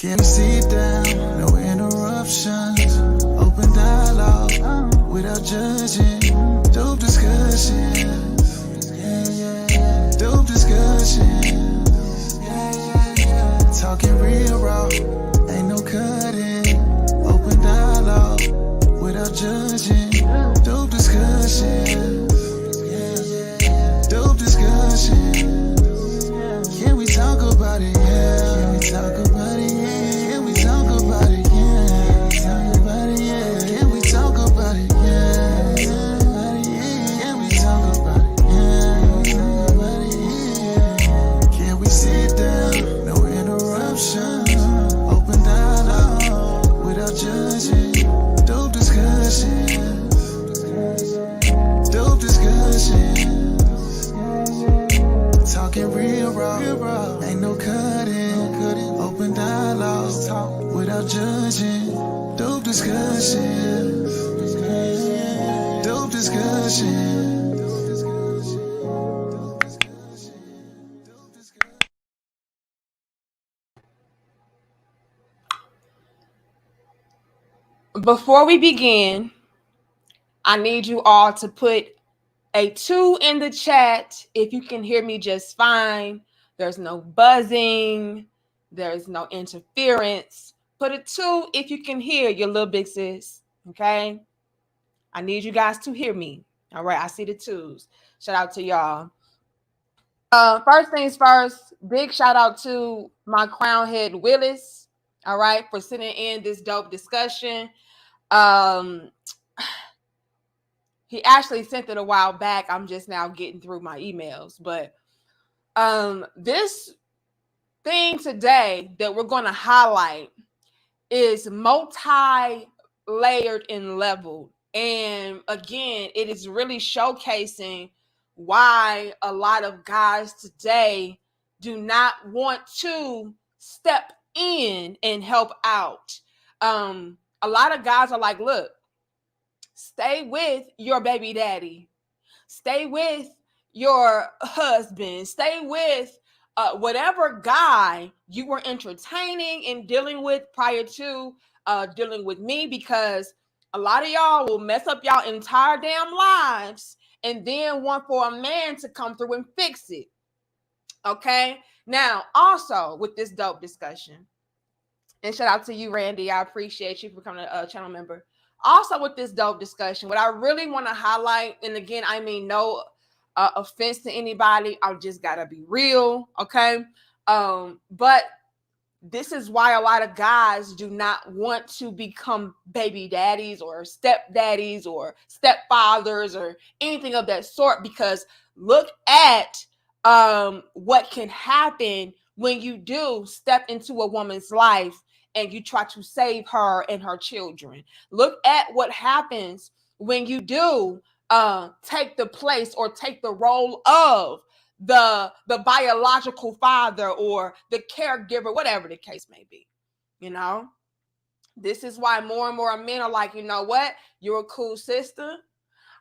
Can we sit down? No interruptions. Open dialogue without judging. Dope discussions. Dope discussions. Talking real raw. Ain't no cutting. Open dialogue without judging. Dope discussions. Dope discussions. Can we talk about it? Yeah. Can we talk about it? Yeah. Can we talk about it? Yeah. Can we talk about it? Yeah. Can we talk about it? Yeah. Can we sit down? No interruptions. Open dialogue without judging. Dope discussions. Dope discussions. Talking real raw, ain't no cutting. Open dialogue without judging. Dope discussions. Dope discussions. Before we begin, I need you all to put a 2 in the chat if you can hear me just fine. There's no buzzing. There's no interference. Put a 2 if you can hear your little big sis. Okay? I need you guys to hear me. All right? I see the 2s. Shout out to y'all. First things first, big shout out to my crown head Willis. All right? For sending in this dope discussion. He actually sent it a while back. I'm just now getting through my emails. But this thing today that we're going to highlight is multi-layered and leveled. And again, it is really showcasing why a lot of guys today do not want to step in and help out. A lot of guys are like, look, stay with your baby daddy. Stay with your husband. Stay with whatever guy you were entertaining and dealing with prior to dealing with me, because a lot of y'all will mess up y'all entire damn lives and then want for a man to come through and fix it. Okay? Now, also with this dope discussion, and shout out to you, Randy. I appreciate you for becoming a channel member. Also with this dope discussion, what I really want to highlight, and again, I mean no offense to anybody, I just gotta be real, okay? But this is why a lot of guys do not want to become baby daddies or stepdaddies or stepfathers or anything of that sort, because look at what can happen when you do step into a woman's life and you try to save her and her children. Look at what happens when you do take the place or take the role of the biological father or the caregiver, whatever the case may be. You know, this is why more and more men are like, you know what? You're a cool sister.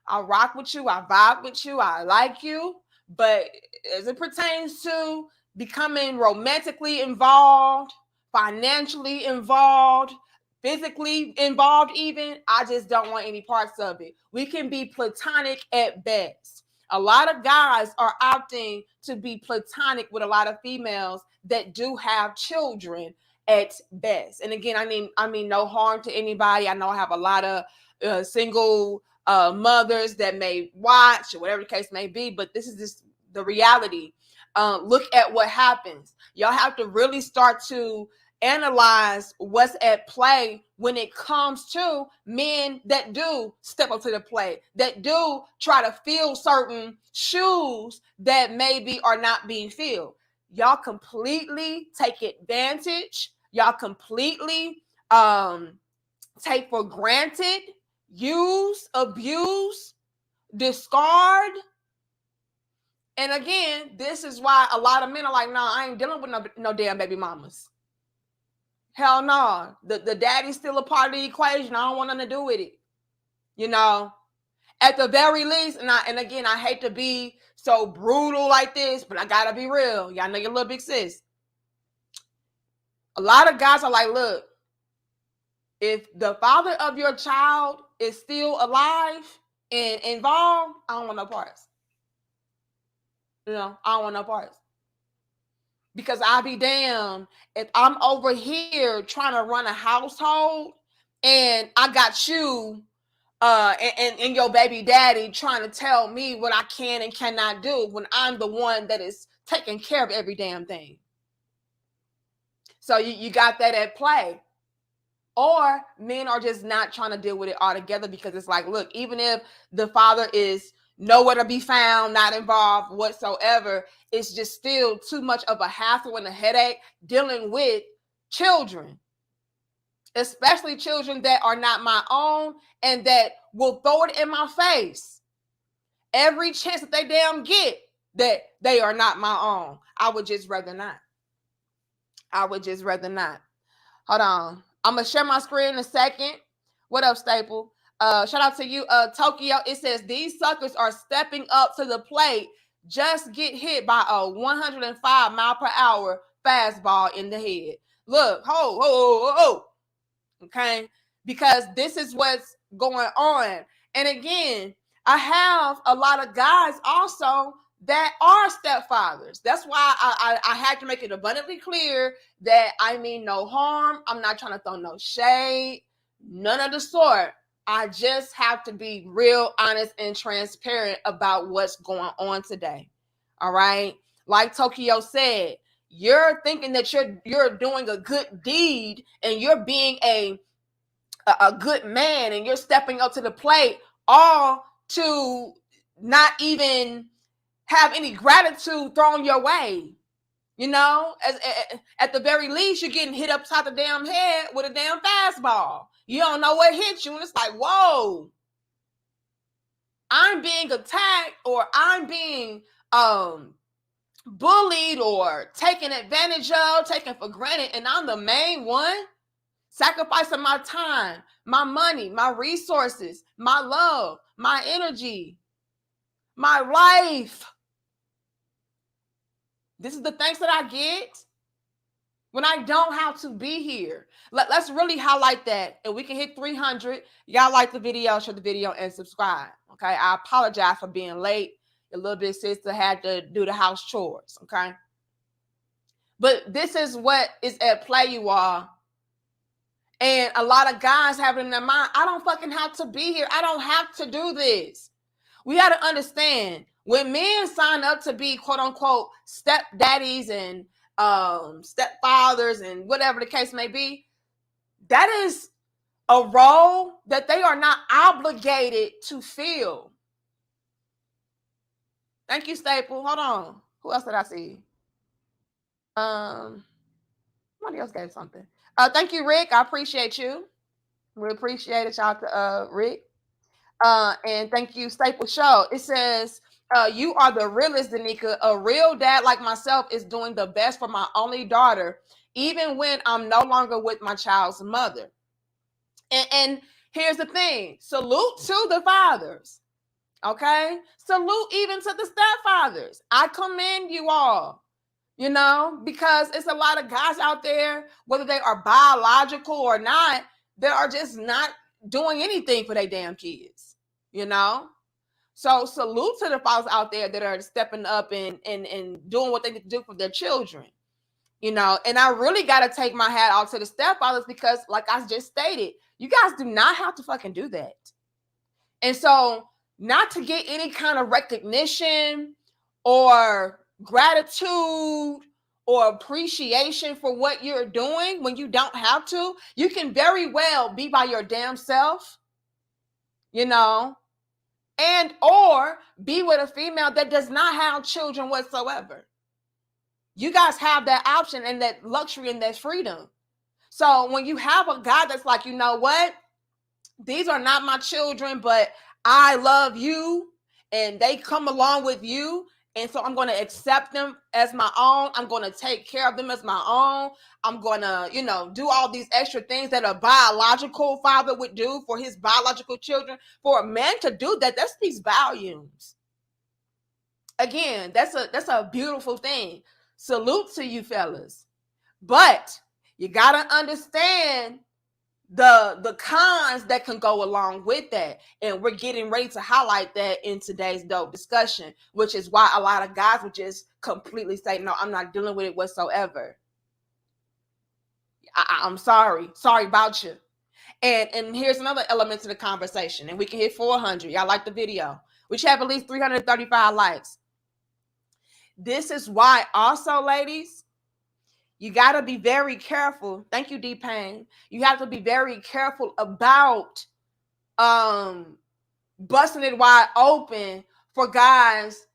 I rock with you. I vibe with you. I like you. But as it pertains to becoming romantically involved, financially involved, physically involved even, I just don't want any parts of it. We can be platonic at best. A lot of guys are opting to be platonic with a lot of females that do have children at best. And again, I mean no harm to anybody. I know I have a lot of single mothers that may watch or whatever the case may be, but this is just the reality. Look at what happens. Y'all have to really start to analyze what's at play when it comes to men that do step up to the plate, that do try to fill certain shoes that maybe are not being filled. Y'all completely take advantage. Y'all completely take for granted, use, abuse, discard. And again, this is why a lot of men are like, nah, I ain't dealing with no damn baby mamas. Hell no. The daddy's still a part of the equation. I don't want nothing to do with it. You know, at the very least, and again, I hate to be so brutal like this, but I gotta be real. Y'all know your little big sis. A lot of guys are like, look, if the father of your child is still alive and involved, I don't want no parts. I don't want no parts. Because I'll be damned if I'm over here trying to run a household and I got you and your baby daddy trying to tell me what I can and cannot do when I'm the one that is taking care of every damn thing. So you got that at play. Or men are just not trying to deal with it altogether because it's like, look, even if the father is nowhere to be found, not involved whatsoever, it's just still too much of a hassle and a headache dealing with children, especially children that are not my own and that will throw it in my face every chance that they damn get that they are not my own. I would just rather not. Hold on. I'm going to share my screen in a second. What up, Staple? Shout out to you, Tokyo. It says, these suckers are stepping up to the plate. Just get hit by a 105 mile per hour fastball in the head. Look, ho. Okay? Because this is what's going on. And again, I have a lot of guys also that are stepfathers. That's why I had to make it abundantly clear that I mean no harm. I'm not trying to throw no shade, none of the sort. I just have to be real honest and transparent about what's going on today. All right. Like Tokyo said, you're thinking that you're doing a good deed and you're being a good man and you're stepping up to the plate, all to not even have any gratitude thrown your way. At the very least, you're getting hit upside the damn head with a damn fastball. You don't know what hit you, and it's like, whoa, I'm being attacked, or I'm being bullied, or taken advantage of, taken for granted, and I'm the main one sacrificing my time, my money, my resources, my love, my energy, my life. This is the thanks that I get when I don't have to be here. Let's really highlight that. And we can hit 300. Y'all like the video, share the video, and subscribe. Okay. I apologize for being late. A little bit sister had to do the house chores. Okay. But this is what is at play, you all. And a lot of guys have it in their mind, I don't fucking have to be here. I don't have to do this. We got to understand, when men sign up to be quote unquote stepdaddies and stepfathers and whatever the case may be, that is a role that they are not obligated to fill. Thank you, Staple. Hold on. Who else did I see? Somebody else gave something. Thank you, Rick. I appreciate you. We appreciate it. Shout out to Rick. And thank you, Staple Show. It says, you are the realest, Danica. A real dad like myself is doing the best for my only daughter, even when I'm no longer with my child's mother. And here's the thing. Salute to the fathers. Okay? Salute even to the stepfathers. I commend you all. Because it's a lot of guys out there, whether they are biological or not, that are just not doing anything for their damn kids, So salute to the fathers out there that are stepping up and doing what they need to do for their children, And I really got to take my hat off to the stepfathers because, like I just stated, you guys do not have to fucking do that. And so not to get any kind of recognition or gratitude or appreciation for what you're doing when you don't have to, you can very well be by your damn self, and or be with a female that does not have children whatsoever. You guys have that option and that luxury and that freedom. So when you have a guy that's like, you know what, these are not my children, but I love you and they come along with you. And so I'm going to accept them as my own. I'm going to take care of them as my own. I'm going to, do all these extra things that a biological father would do for his biological children. For a man to do that, that speaks volumes. Again, that's a beautiful thing. Salute to you fellas. But You got to understand the cons that can go along with that. And we're getting ready to highlight that in today's dope discussion, which is why a lot of guys would just completely say, no, I'm not dealing with it whatsoever. I'm sorry about you. And here's another element to the conversation, and we can hit 400. Y'all like the video. We should have at least 335 likes. This is why also, ladies, you got to be very careful. Thank you, D-Pain. You have to be very careful about busting it wide open for guys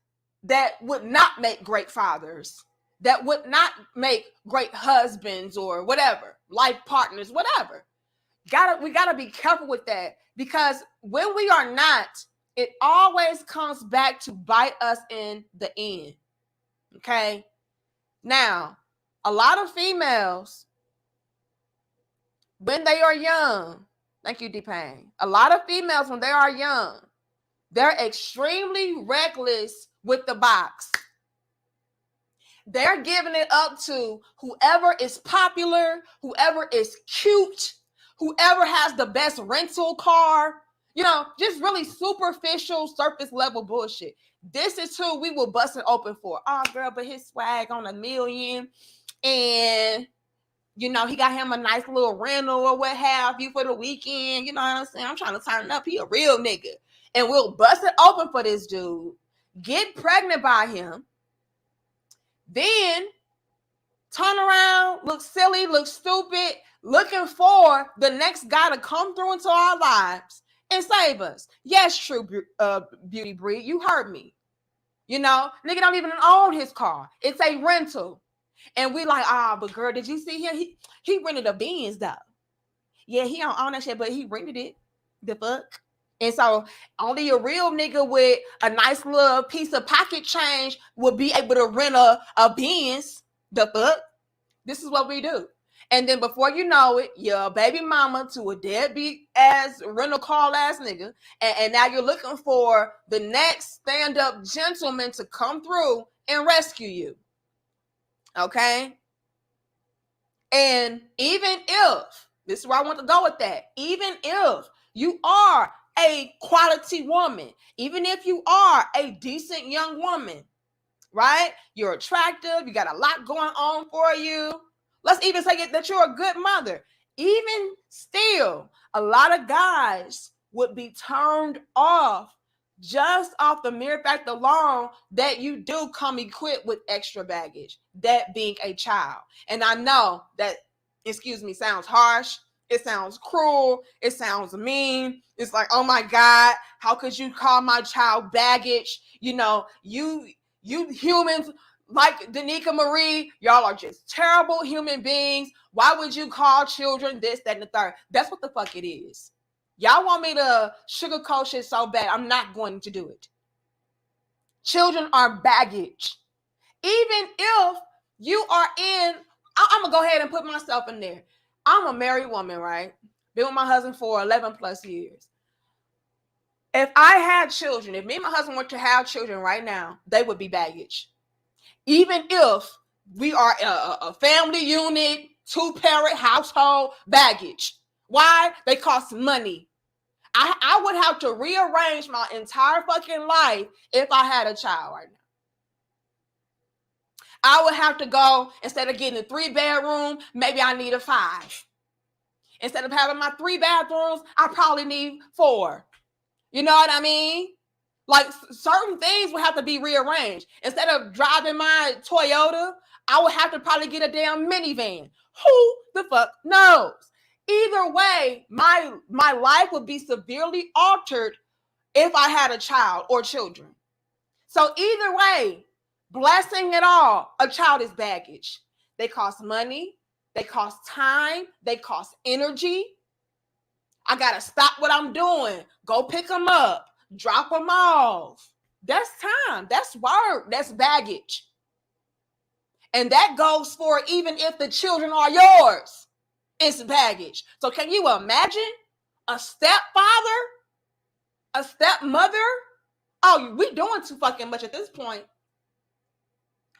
that would not make great fathers, that would not make great husbands or whatever, life partners, whatever. We gotta be careful with that, because when we are not, it always comes back to bite us in the end. Okay. Now, a lot of females, when they are young, thank you, D-Pain. A lot of females, when they are young, they're extremely reckless with the box. They're giving it up to whoever is popular, whoever is cute, whoever has the best rental car, just really superficial, surface level bullshit. This is who we will bust it open for. Oh, girl, but his swag on $1 million, and he got him a nice little rental or what have you for the weekend. You know what I'm saying? I'm trying to turn it up. He a real nigga. And we'll bust it open for this dude, get pregnant by him, then turn around, look silly, look stupid, looking for the next guy to come through into our lives and save us. Yes, true, beauty breed, you heard me. Nigga don't even own his car. It's a rental. And we like, but girl, did you see him? He rented a Benz though. Yeah, he don't own that shit, but he rented it. The fuck? And so only a real nigga with a nice little piece of pocket change would be able to rent a Benz. The fuck? This is what we do. And then before you know it, your baby mama to a deadbeat ass rental car ass nigga. And now you're looking for the next stand-up gentleman to come through and rescue you. Okay? And even if, this is where I want to go with that, even if you are a quality woman, even if you are a decent young woman, right? You're attractive, you got a lot going on for you. Let's even say that you're a good mother. Even still, a lot of guys would be turned off just off the mere fact alone that you do come equipped with extra baggage, that being a child. And I know that, sounds harsh. It sounds cruel. It sounds mean. It's like, oh my God, how could you call my child baggage? You humans like Danica Marie, y'all are just terrible human beings. Why would you call children this, that, and the third? That's what the fuck it is. Y'all want me to sugarcoat shit so bad, I'm not going to do it. Children are baggage. Even if you are I'm going to go ahead and put myself in there. I'm a married woman, right? Been with my husband for 11 plus years. If I had children, if me and my husband were to have children right now, they would be baggage. Even if we are a family unit, 2-parent household, baggage. Why? They cost money. I would have to rearrange my entire fucking life if I had a child right now. I would have to go, instead of getting a 3-bedroom, maybe I need a 5. Instead of having my 3 bathrooms, I probably need 4. You know what I mean? Like, certain things would have to be rearranged. Instead of driving my Toyota, I would have to probably get a damn minivan. Who the fuck knows? Either way, my life would be severely altered if I had a child or children. So either way, blessing it all, a child is baggage. They cost money. They cost time. They cost energy. I got to stop what I'm doing. Go pick them up. Drop them off. That's time. That's work. That's baggage. And that goes for even if the children are yours. It's baggage. So can you imagine a stepfather, a stepmother? Oh, we doing too fucking much at this point.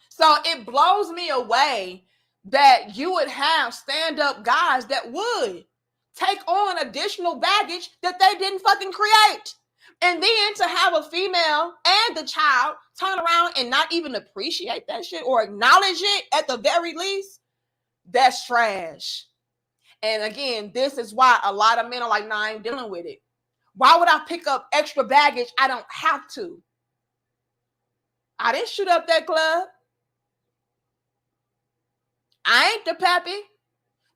So it blows me away that you would have stand-up guys that would take on additional baggage that they didn't fucking create. And then to have a female and the child turn around and not even appreciate that shit or acknowledge it at the very least, that's trash. And again, this is why a lot of men are like, nah, I ain't dealing with it. Why would I pick up extra baggage? I don't have to. I didn't shoot up that club. I ain't the pappy.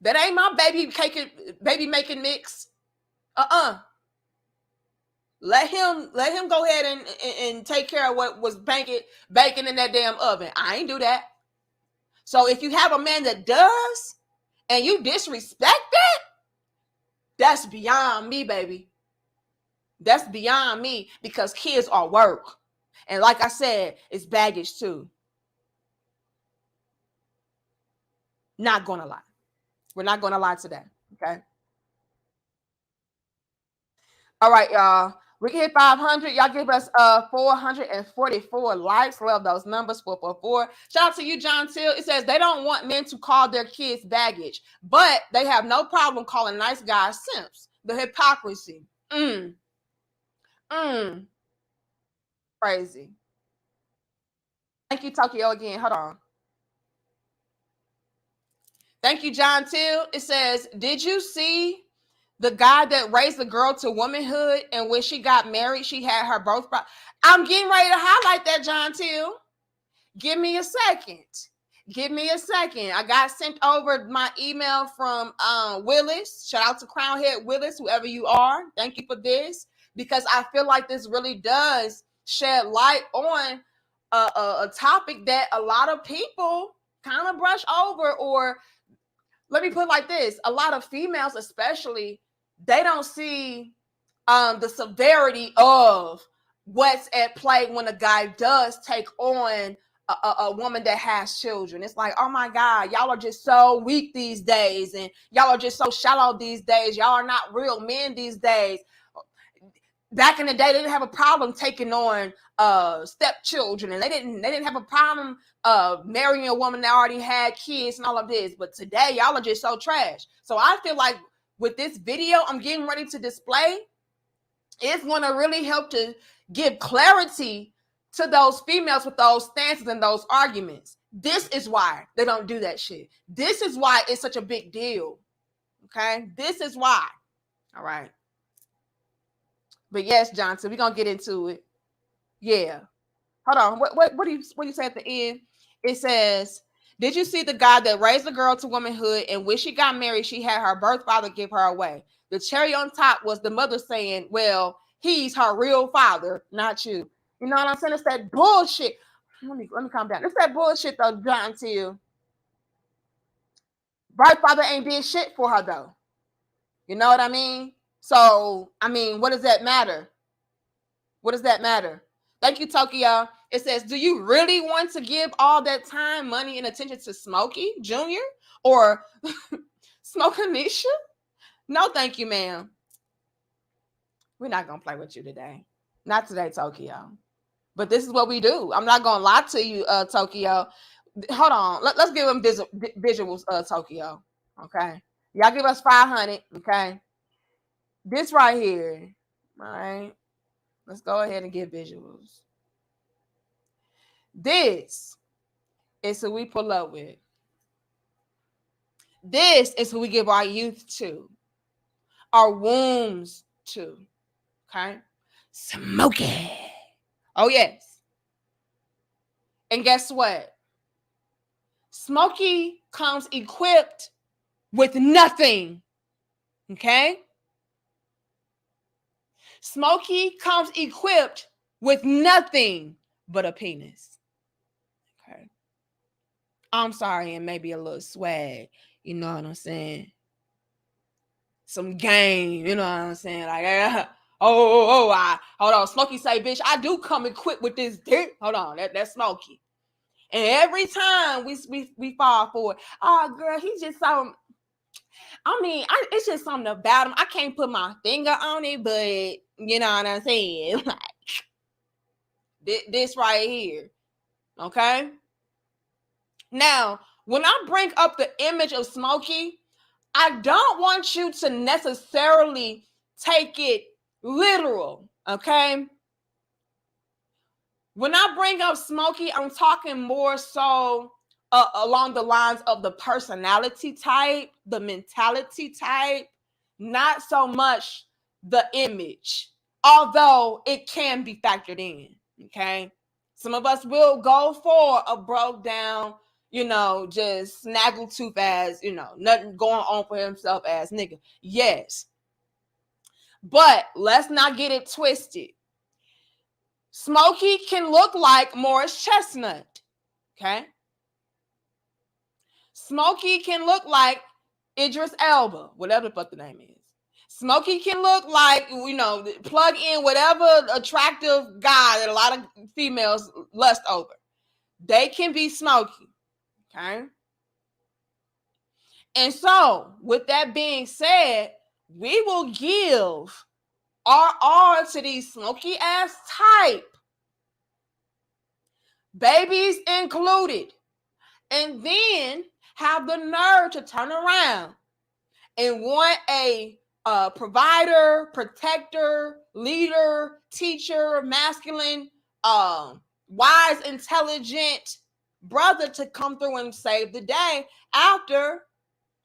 That ain't my baby making mix. Let him go ahead and take care of what was baking in that damn oven. I ain't do that. So if you have a man that does and you disrespect it, that's beyond me, baby. That's beyond me, because kids are work. And like I said, it's baggage too. Not gonna lie. We're not gonna lie today. Okay. All right, y'all. We can hit 500. Y'all give us 444 likes. Love those numbers. 444. Shout out to you, John Till. It says they don't want men to call their kids baggage, but they have no problem calling nice guys simps. The hypocrisy. Crazy. Thank you, Tokyo, again. Hold on. Thank you, John Till. It says, did you see the guy that raised the girl to womanhood, and when she got married, she had her birthright? I'm getting ready to highlight that, John Till. Give me a second. I got sent over my email from Willis. Shout out to Crownhead Willis, whoever you are. Thank you for this, because I feel like this really does shed light on a topic that a lot of people kind of brush over, or let me put it like this. A lot of females, especially, they don't see the severity of what's at play when a guy does take on a woman that has children. It's like, oh my God, y'all are just so weak these days, and y'all are just so shallow these days. Y'all are not real men these days. Back in the day, they didn't have a problem taking on stepchildren, and they didn't have a problem marrying a woman that already had kids and all of this. But today, y'all are just so trash. So I feel like with this video I'm getting ready to display, it's going to really help to give clarity to those females with those stances and those arguments. This is why they don't do that shit. This is why it's such a big deal. Okay? This is why. All right. But yes, Johnson, we're going to get into it. Yeah. Hold on. What do you say at the end? It says, did you see the guy that raised the girl to womanhood, and when she got married, she had her birth father give her away? The cherry on top was the mother saying, well, he's her real father, not you. You know what I'm saying? It's that bullshit. Let me calm down. It's that bullshit though, John Till. Birth father ain't did shit for her though. You know what I mean? So, I mean, what does that matter? What does that matter? Thank you, Tokyo. It says, do you really want to give all that time, money, and attention to Smokey Jr. or Smokeanisha? No, thank you, ma'am. We're not going to play with you today. Not today, Tokyo. But this is what we do. I'm not going to lie to you, Tokyo. Hold on. Let's give them visuals, Tokyo. Okay. Y'all give us 500. Okay. This right here. All right. Let's go ahead and get visuals. This is who we pull up with. This is who we give our youth to, our wombs to. Okay? Smokey. Oh, yes. And guess what? Smokey comes equipped with nothing. Okay? Smokey comes equipped with nothing but a penis. Okay. I'm sorry, and maybe a little swag. You know what I'm saying? Some game. You know what I'm saying? Like, hold on. Smokey say, bitch, I do come equipped with this dick. Hold on. That's Smokey. And every time we fall for it, oh, girl, he's just so... I mean, it's just something about him. I can't put my finger on it, but you know what I'm saying? Like, this right here. Okay? Now, when I bring up the image of Smokey, I don't want you to necessarily take it literal, okay? When I bring up Smokey, I'm talking more so along the lines of the personality type, the mentality type, not so much the image, although it can be factored in, okay? Some of us will go for a broke down, just snaggletooth ass, nothing going on for himself ass nigga. Yes. But let's not get it twisted. Smokey can look like Morris Chestnut, okay? Smokey can look like Idris Elba, whatever the fuck the name is. Smokey can look like, plug in whatever attractive guy that a lot of females lust over. They can be Smokey, okay? And so, with that being said, we will give our all to these Smokey ass type, babies included, and then have the nerve to turn around and want a provider, protector, leader, teacher, masculine, wise, intelligent brother to come through and save the day after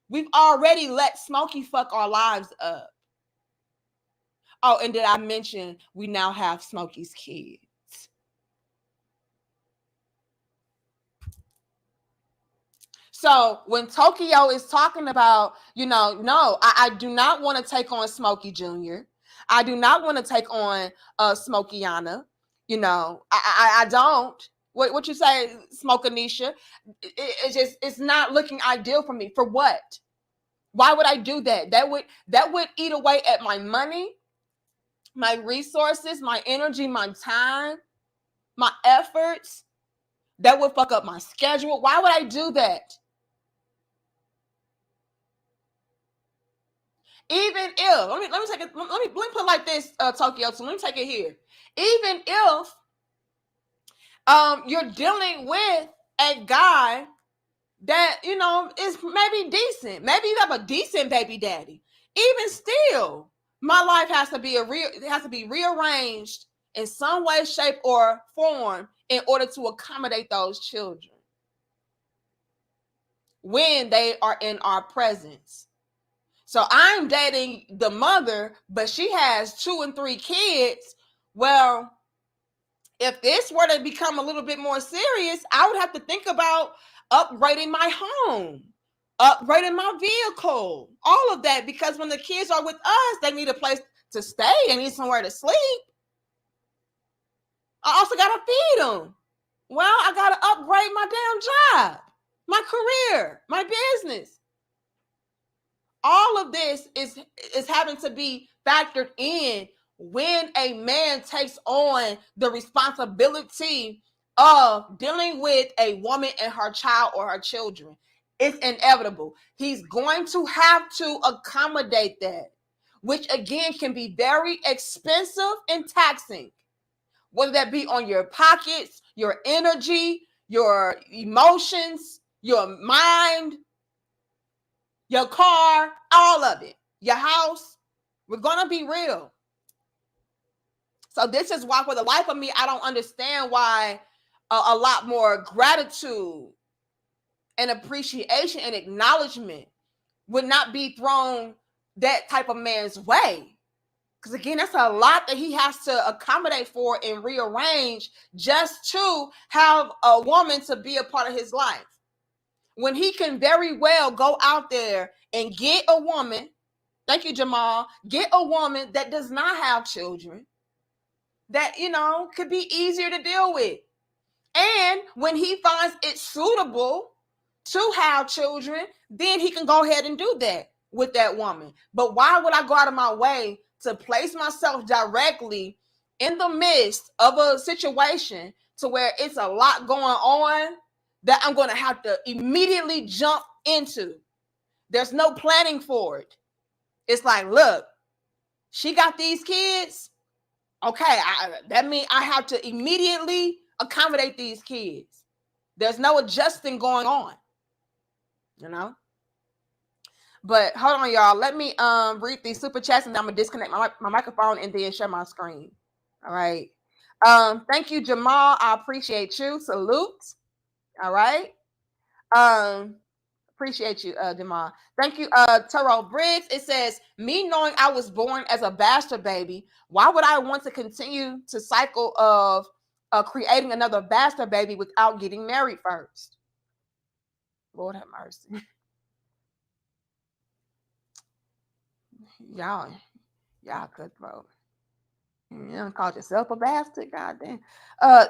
we've already let Smokey fuck our lives up. Oh, and did I mention we now have Smokey's kids? So when Tokyo is talking about, no, I do not want to take on Smokey Jr. I do not want to take on Smokeyana. I don't. What you say, Smokeanisha? It's not looking ideal for me. For what? Why would I do that? That would eat away at my money, my resources, my energy, my time, my efforts. That would fuck up my schedule. Why would I do that? Even if let me take it. Let me put it like this, Tokyo. So let me take it here. Even if you're dealing with a guy that is maybe decent, maybe you have a decent baby daddy. Even still, my life has to be rearranged in some way, shape, or form in order to accommodate those children when they are in our presence. So I'm dating the mother, but she has 2 and 3 kids. Well, if this were to become a little bit more serious, I would have to think about upgrading my home, upgrading my vehicle, all of that, because when the kids are with us, they need a place to stay. They need somewhere to sleep. I also got to feed them. Well, I got to upgrade my damn job, my career, my business. All of this is having to be factored in when a man takes on the responsibility of dealing with a woman and her child or her children. It's inevitable. He's going to have to accommodate that, which again can be very expensive and taxing, whether that be on your pockets, your energy, your emotions, your mind, your car, all of it, your house. We're going to be real. So this is why, for the life of me, I don't understand why a lot more gratitude and appreciation and acknowledgement would not be thrown that type of man's way. Because again, that's a lot that he has to accommodate for and rearrange just to have a woman to be a part of his life. When he can very well go out there and get a woman, thank you, Jamal, get a woman that does not have children, that, could be easier to deal with. And when he finds it suitable to have children, then he can go ahead and do that with that woman. But why would I go out of my way to place myself directly in the midst of a situation to where it's a lot going on that I'm going to have to immediately jump into? There's no planning for it. It's like, look, she got these kids. Okay, that means I have to immediately accommodate these kids. There's no adjusting going on. you know. But hold on, y'all. Let me read these super chats, and then I'm gonna disconnect my microphone and then share my screen. All right. Thank you, Jamal. I appreciate you. Salute. All right. Appreciate you, Jamal. Thank you, Taro Briggs. It says, me knowing I was born as a bastard baby, why would I want to continue to cycle of creating another bastard baby without getting married first? Lord have mercy. Y'all cutthroat. You don't call yourself a bastard, goddamn.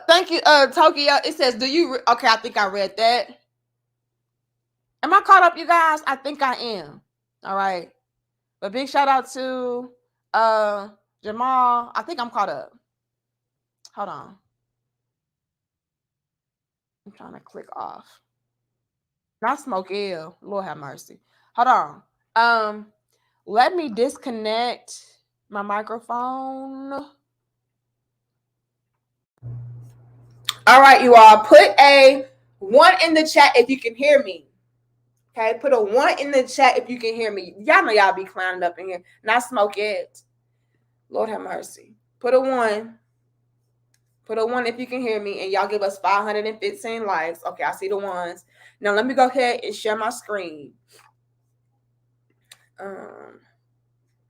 Thank you, Tokyo. It says, do you okay? I think I read that. Am I caught up, you guys? I think I am. All right. But big shout out to Jamal. I think I'm caught up. Hold on. I'm trying to click off. Not Smokey. Lord have mercy. Hold on. Let me disconnect my microphone. All right, you all. Put a 1 in the chat if you can hear me. Okay, put a 1 in the chat if you can hear me. Y'all know y'all be clowning up in here. Not smoke it. Lord have mercy. Put a 1. Put a 1 if you can hear me. And y'all give us 515 likes. Okay, I see the ones. Now let me go ahead and share my screen.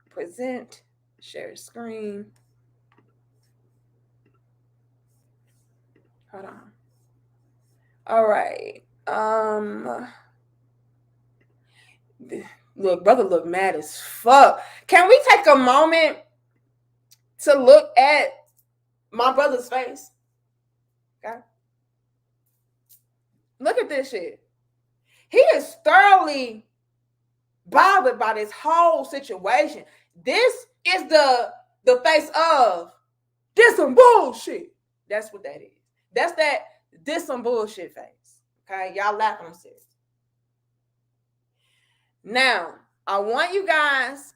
Present. Share screen. Hold on. All right. Look, brother look mad as fuck. Can we take a moment to look at my brother's face? Okay. Look at this shit. He is thoroughly bothered by this whole situation. This is the face of this some bullshit. That's what that is. That's that this some bullshit face. Okay, y'all laughing, I'm serious. Now, I want you guys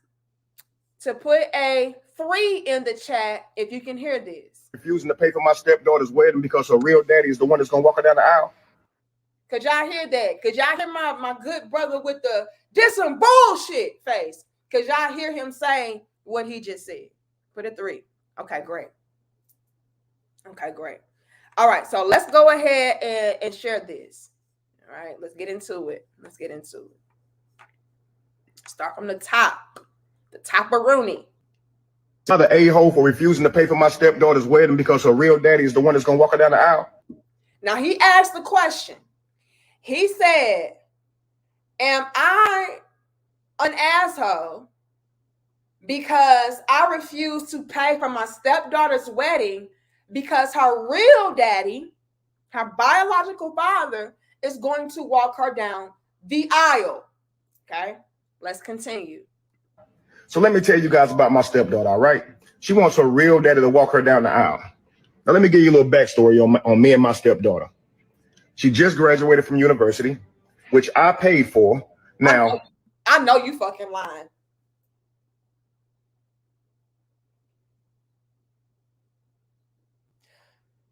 to put a 3 in the chat if you can hear this. Refusing to pay for my stepdaughter's wedding because her real daddy is the one that's gonna walk her down the aisle. Could y'all hear that? Could y'all hear my good brother with the this some bullshit face? Could y'all hear him saying what he just said? Put a 3. Okay, great. Okay, great. All right, so let's go ahead and share this. All right, let's get into it. Let's get into it. Start from the top. The top-a-rooney. Another a-hole for refusing to pay for my stepdaughter's wedding because her real daddy is the one that's gonna walk her down the aisle. Now he asked the question. He said, am I an asshole because I refuse to pay for my stepdaughter's wedding because her real daddy, her biological father, is going to walk her down the aisle? Okay, let's continue. So let me tell you guys about my stepdaughter, all right? She wants her real daddy to walk her down the aisle. Now let me give you a little backstory on me and my stepdaughter. She just graduated from university, which I paid for. Now, I know you fucking lying.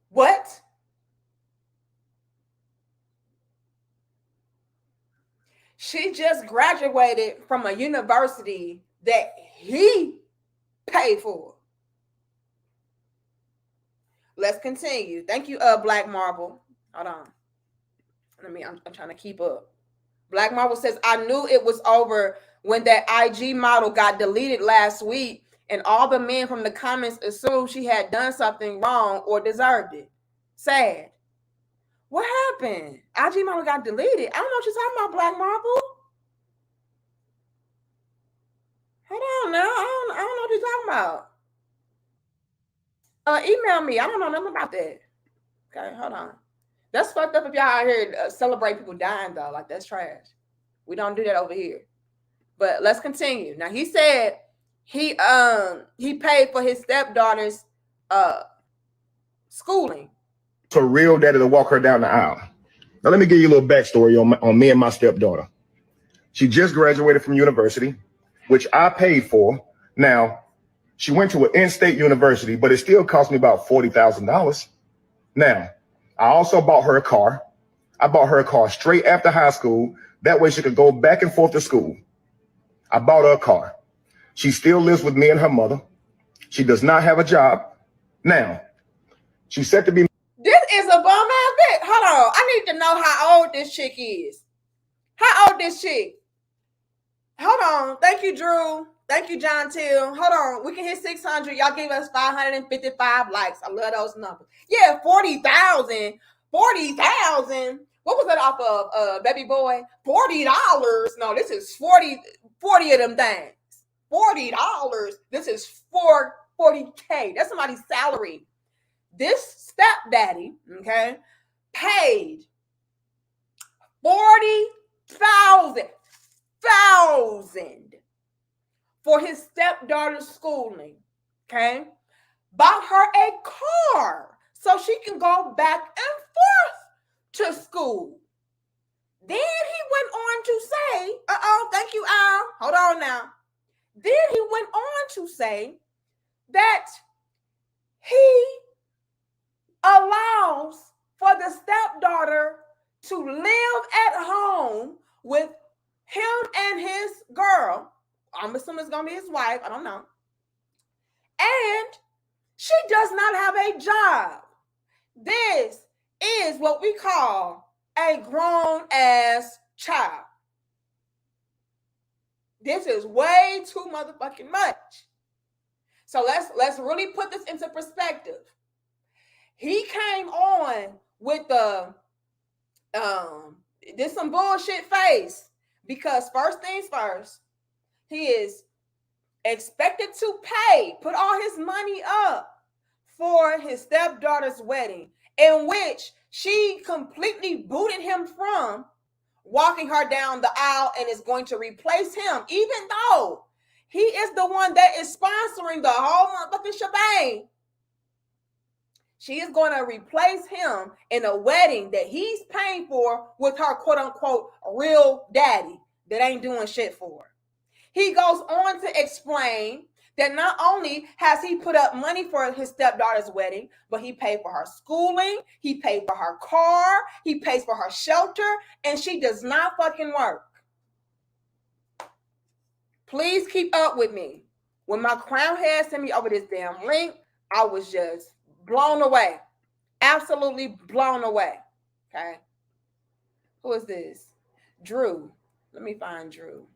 What? She just graduated from a university that he paid for. Let's continue. Thank you, Black Marble. Hold on. I'm trying to keep up. Black Marble says, I knew it was over when that IG model got deleted last week and all the men from the comments assumed she had done something wrong or deserved it. Sad. What happened? IG model got deleted. I don't know what you're talking about, Black Marble. Hold on now. I don't know what you're talking about. Email me. I don't know nothing about that. Okay, hold on. That's fucked up if y'all out here celebrate people dying, though. Like, that's trash. We don't do that over here. But let's continue. Now, he said he paid for his stepdaughter's schooling. Her real daddy to walk her down the aisle. Now, let me give you a little backstory on me and my stepdaughter. She just graduated from university, which I paid for. Now, she went to an in-state university, but it still cost me about $40,000. Now, I also bought her a car. I bought her a car straight after high school. That way she could go back and forth to school. I bought her a car. She still lives with me and her mother. She does not have a job. Now, she's set to be. This is a bum ass bitch. Hold on. I need to know how old this chick is. How old this chick? Hold on. Thank you, Drew. Thank you, John Till. Hold on. We can hit 600. Y'all gave us 555 likes. I love those numbers. Yeah, 40,000. 40,000. What was that off of Baby Boy? $40. No, this is 40 of them things. $40. This is 40K. That's somebody's salary. This stepdaddy, okay, paid 40,000 for his stepdaughter's schooling, okay? Bought her a car so she can go back and forth to school. Then he went on to say, thank you, Al. Hold on now. Then he went on to say that he allows for the stepdaughter to live at home with him and his girl. I'm assuming it's going to be his wife. I don't know. And she does not have a job. This is what we call a grown-ass child. This is way too motherfucking much. So let's really put this into perspective. He came on with the this some bullshit face because first things first, he is expected to put all his money up for his stepdaughter's wedding, in which she completely booted him from walking her down the aisle and is going to replace him, even though he is the one that is sponsoring the whole motherfucking shebang. She is going to replace him in a wedding that he's paying for with her quote unquote real daddy that ain't doing shit for her. He goes on to explain that not only has he put up money for his stepdaughter's wedding, but he paid for her schooling, he paid for her car, he pays for her shelter, and she does not fucking work. Please keep up with me. When my crown head sent me over this damn link, I was just blown away. Absolutely blown away. Okay. Who is this? Drew. Let me find Drew.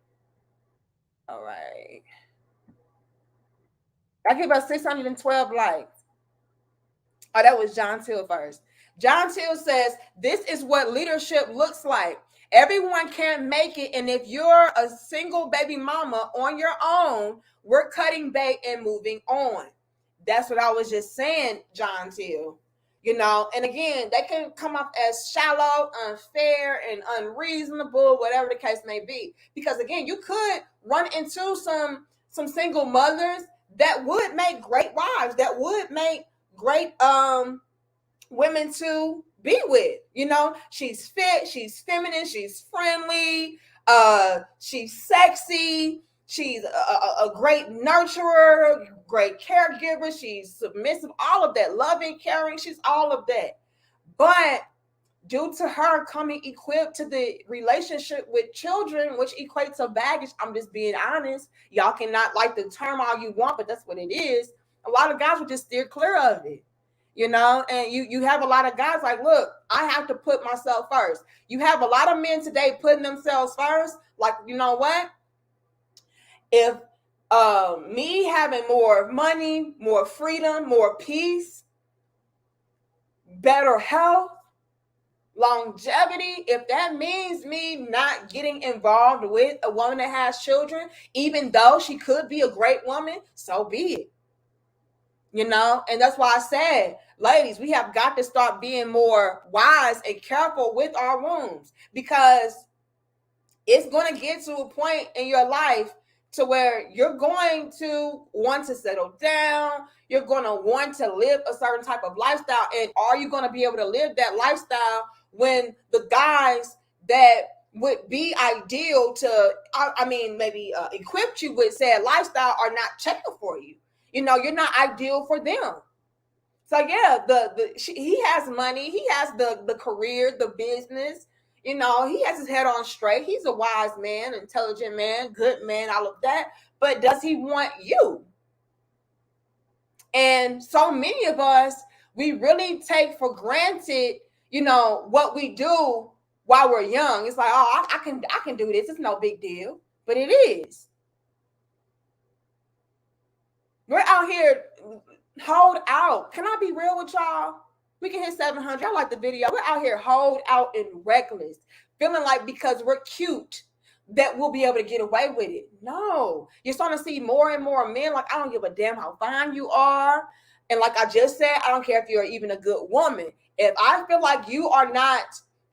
All right. I give us 612 likes. Oh, that was John Till first. John Till says, this is what leadership looks like. Everyone can't make it. And if you're a single baby mama on your own, we're cutting bait and moving on. That's what I was just saying, John Till. You know, and again, they can come off as shallow, unfair, and unreasonable, whatever the case may be. Because again, you could run into some single mothers that would make great wives, that would make great women to be with. You know, she's fit, she's feminine, she's friendly, she's sexy, she's a great nurturer, great caregiver, she's submissive, all of that, loving, caring, she's all of that. But due to her coming equipped to the relationship with children, which equates to baggage, I'm just being honest. Y'all cannot like the term all you want, but that's what it is. A lot of guys will just steer clear of it, you know, and you have a lot of guys like, look, I have to put myself first. You have a lot of men today putting themselves first. Like, you know what? If me having more money, more freedom, more peace, better health, longevity, if that means me not getting involved with a woman that has children, even though she could be a great woman, so be it. You know, and that's why I said, ladies, we have got to start being more wise and careful with our wombs, because it's going to get to a point in your life to where you're going to want to settle down. You're going to want to live a certain type of lifestyle. And are you going to be able to live that lifestyle when the guys that would be ideal to, maybe equip you with said lifestyle are not checking for you? You know, you're not ideal for them. So yeah, he has money, he has the career, the business. You know, he has his head on straight. He's a wise man, intelligent man, good man, all of that. But does he want you? And so many of us, we really take for granted, you know, what we do while we're young. It's like, oh, I can do this. It's no big deal. But it is. We're out here, hold out. Can I be real with y'all? We can hit 700. I like the video. We're out here hold out and reckless, feeling like because we're cute that we'll be able to get away with it. No, you're starting to see more and more men like, I don't give a damn how fine you are. And like I just said, I don't care if you're even a good woman. If I feel like you are not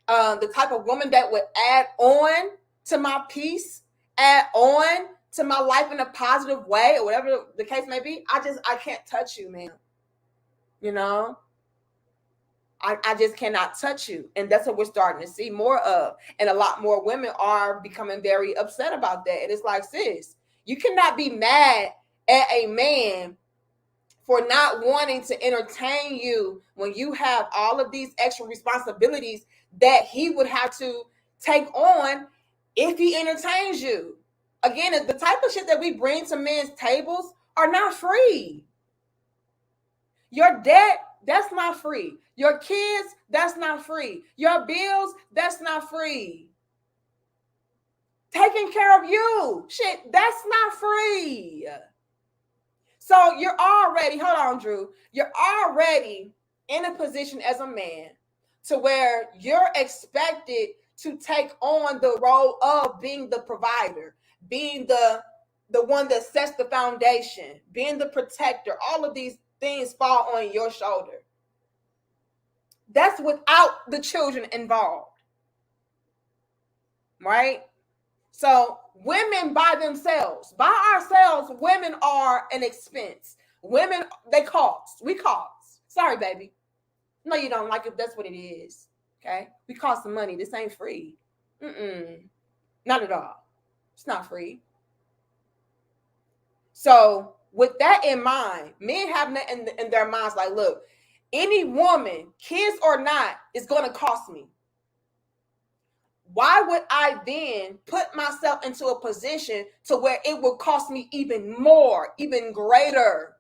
the type of woman that would add on to my peace, add on to my life in a positive way, or whatever the case may be, I can't touch you, man. You know? I just cannot touch you. And that's what we're starting to see more of. And a lot more women are becoming very upset about that. And it's like, sis, you cannot be mad at a man for not wanting to entertain you when you have all of these extra responsibilities that he would have to take on if he entertains you. Again, the type of shit that we bring to men's tables are not free. Your debt, that's not free. Your kids, that's not free. Your bills, that's not free. Taking care of you, shit, that's not free. So you're already, hold on, Drew, you're already in a position as a man to where you're expected to take on the role of being the provider, being the one that sets the foundation, being the protector. All of these things fall on your shoulder. That's without the children involved, right? So women by themselves, by ourselves, women are an expense. Women, they cost. We cost. Sorry, baby. No, you don't like it. That's what it is. Okay? We cost some money. This ain't free. Not at all. It's not free. So with that in mind, men have that in their minds like, look, any woman, kids or not, is going to cost me. Why would I then put myself into a position to where it will cost me even more, even greater,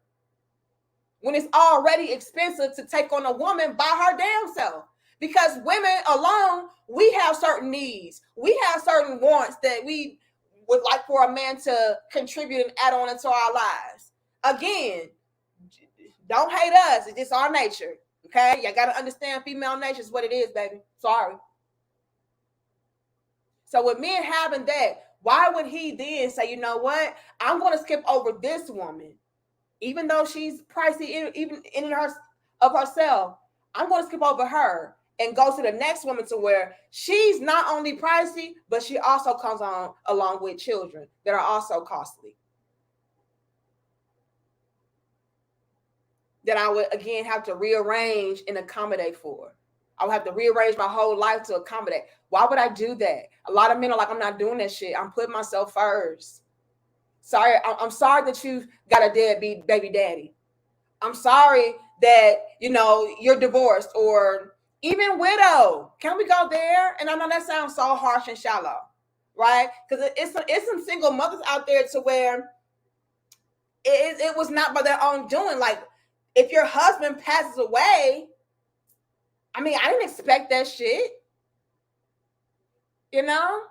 when it's already expensive to take on a woman by her damn self? Because women alone, we have certain needs. We have certain wants that we would like for a man to contribute and add on into our lives. Again, don't hate us. It's just our nature. Okay? You got to understand female nature is what it is, baby. Sorry. So with men having that, why would he then say, you know what? I'm going to skip over this woman, even though she's pricey, even in her of herself. I'm going to skip over her and go to the next woman to where she's not only pricey, but she also comes on along with children that are also costly. That I would, again, have to rearrange and accommodate for. I would have to rearrange my whole life to accommodate. Why would I do that? A lot of men are like, I'm not doing that shit. I'm putting myself first. Sorry, I'm sorry that you got a deadbeat baby daddy. I'm sorry that, you know, you're divorced or even widow. Can we go there? And I know that sounds so harsh and shallow, right? Because it's some single mothers out there to where it was not by their own doing. Like, if your husband passes away, I mean, I didn't expect that shit. You know?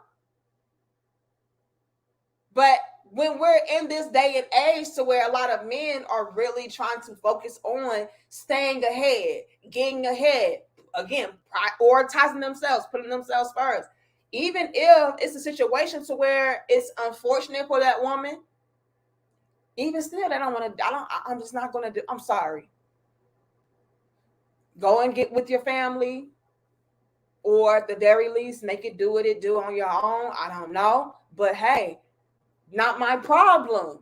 But when we're in this day and age to where a lot of men are really trying to focus on staying ahead, getting ahead, again, prioritizing themselves, putting themselves first. Even if it's a situation to where it's unfortunate for that woman, even still, I'm just not going to do, I'm sorry. Go and get with your family, or at the very least, make it do what it do on your own. I don't know. But hey, not my problem.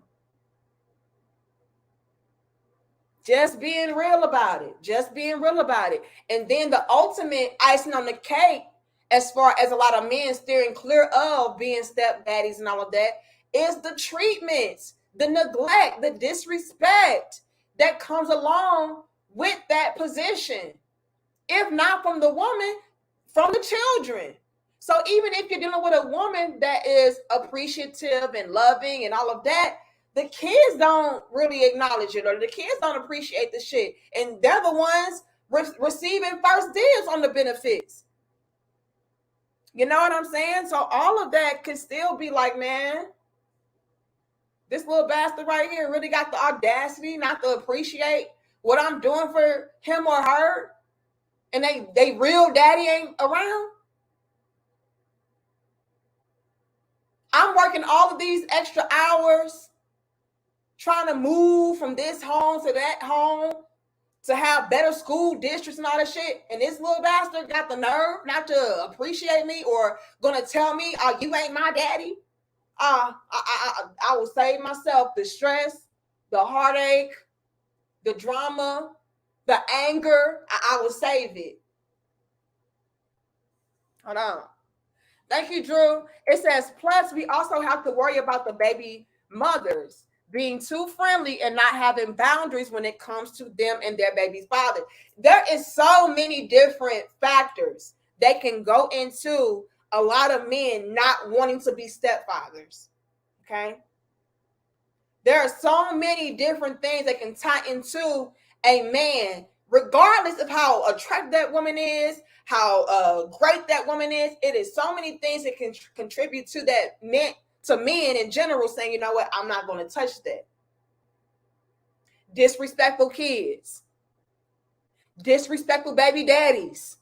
Just being real about it. Just being real about it. And then the ultimate icing on the cake, as far as a lot of men steering clear of being stepdaddies and all of that, is the treatments, the neglect, the disrespect that comes along with that position. If not from the woman, from the children. So even if you're dealing with a woman that is appreciative and loving and all of that, the kids don't really acknowledge it, or the kids don't appreciate the shit. And they're the ones receiving first dibs on the benefits. You know what I'm saying? So all of that can still be like, man, this little bastard right here really got the audacity not to appreciate what I'm doing for him or her. And they real daddy ain't around. I'm working all of these extra hours trying to move from this home to that home to have better school districts and all that shit. And this little bastard got the nerve not to appreciate me or gonna tell me, oh, you ain't my daddy. I will save myself the stress, the heartache, the drama, the anger. I will save it. Hold on. Thank you, Drew. It says, plus we also have to worry about the baby mothers being too friendly and not having boundaries when it comes to them and their baby's father. There is so many different factors that can go into a lot of men not wanting to be stepfathers. Okay. There are so many different things that can tie into a man, regardless of how attractive that woman is, how great that woman is. It is so many things that can contribute to that men in general saying, you know what, I'm not going to touch that. Disrespectful kids, disrespectful baby daddies,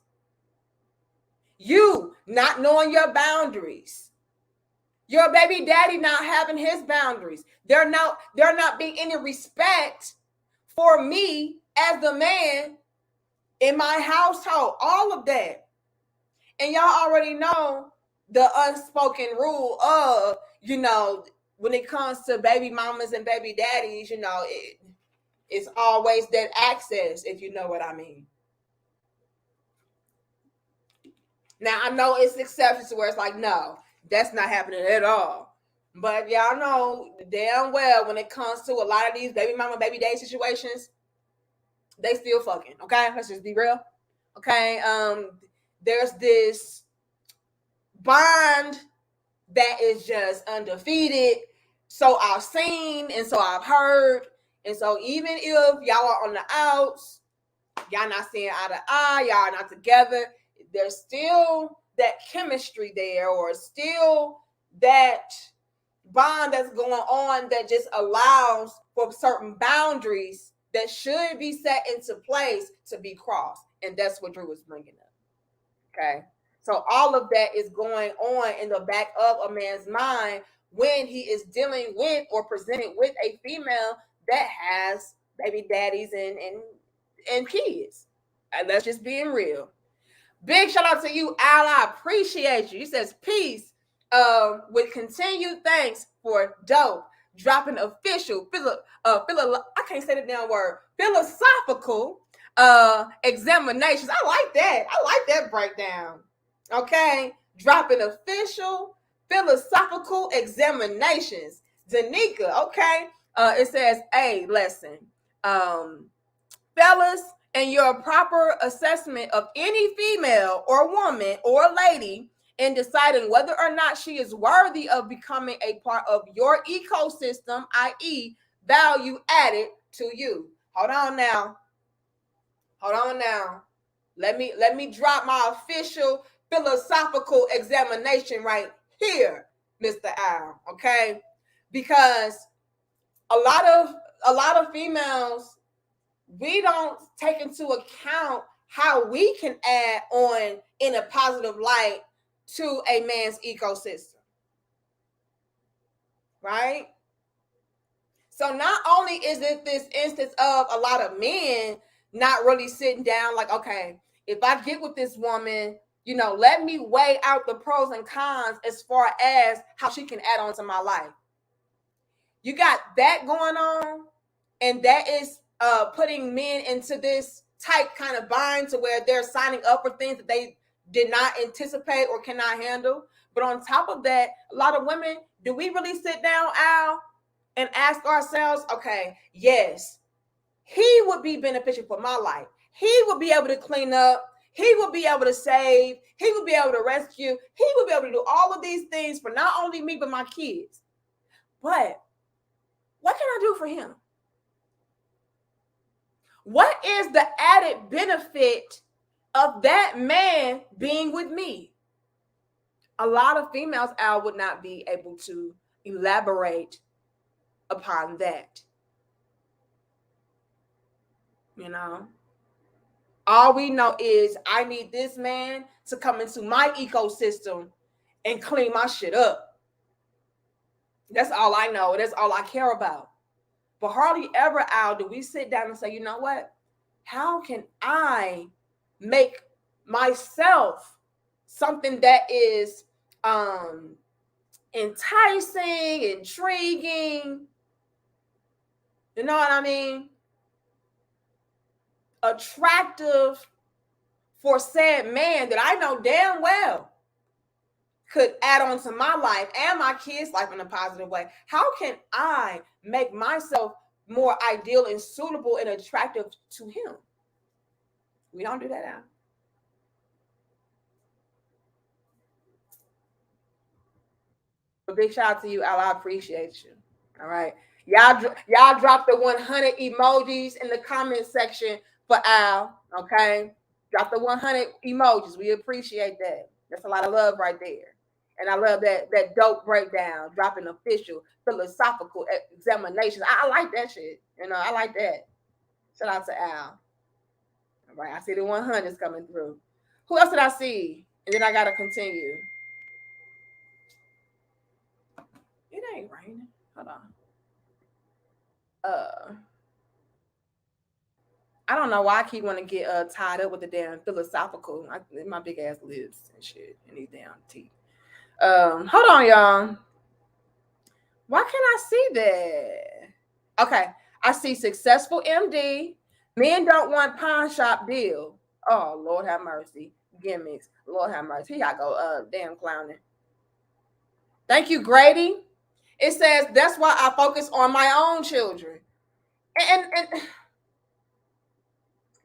you not knowing your boundaries, your baby daddy not having his boundaries. There not being any respect for me as the man in my household, all of that. And y'all already know the unspoken rule of, you know, when it comes to baby mamas and baby daddies, you know, it's always that access, if you know what I mean. Now, I know it's exceptions where it's like, no, that's not happening at all. But y'all know damn well when it comes to a lot of these baby mama, baby daddy situations, they still fucking, okay? Let's just be real. Okay, there's this bond that is just undefeated. So I've seen and so I've heard. And so even if y'all are on the outs, y'all not seeing eye to eye, y'all are not together, there's still that chemistry there, or still that bond that's going on that just allows for certain boundaries that should be set into place to be crossed. And that's what Drew was bringing up. Okay. So all of that is going on in the back of a man's mind when he is dealing with or presented with a female that has baby daddies and kids. And that's just being real. Big shout out to you, Al. I appreciate you. He says, peace with continued thanks for dope dropping official I can't say the damn word, philosophical examinations. I like that breakdown. Okay, dropping official philosophical examinations. Danica, okay. It says a lesson, fellas, and your proper assessment of any female or woman or lady in deciding whether or not she is worthy of becoming a part of your ecosystem, i.e., value added to you. Hold on now. Let me drop my official philosophical examination right here, Mr. Al. Okay, because a lot of females, we don't take into account how we can add on in a positive light to a man's ecosystem, right? So not only is it this instance of a lot of men not really sitting down like, okay, if I get with this woman, you know, let me weigh out the pros and cons as far as how she can add on to my life. You got that going on, and that is putting men into this tight kind of bind to where they're signing up for things that they did not anticipate or cannot handle. But on top of that, a lot of women, do we really sit down, Al, and ask ourselves, okay, yes, he would be beneficial for my life. He would be able to clean up. He would be able to save. He would be able to rescue. He would be able to do all of these things for not only me, but my kids. But what can I do for him? What is the added benefit of that man being with me? A lot of females out would not be able to elaborate upon that. You know, all we know is I need this man to come into my ecosystem and clean my shit up. That's all I know. That's all I care about. But hardly ever, Al, do we sit down and say, you know what? How can I make myself something that is enticing, intriguing? You know what I mean? Attractive for said man that I know damn well could add on to my life and my kids' life in a positive way. How can I make myself more ideal and suitable and attractive to him? We don't do that now. A big shout out to you, Al. I appreciate you. All right. Y'all drop the 100 emojis in the comment section for Al. Okay. Drop the 100 emojis. We appreciate that. That's a lot of love right there. And I love that dope breakdown, dropping official philosophical examinations. I like that shit. You know, I like that. Shout out to Al. All right. I see the 100s coming through. Who else did I see? And then I got to continue. It ain't raining. Hold on. I don't know why I keep wanting to get tied up with the damn philosophical. My big ass lips and shit and these damn teeth. Hold on, y'all. Why can't I see that? Okay, I see successful MD. Men don't want pawn shop deal. Oh, Lord have mercy. Gimmicks. Lord have mercy. Here I go. Damn clowning. Thank you, Grady. It says that's why I focus on my own children. And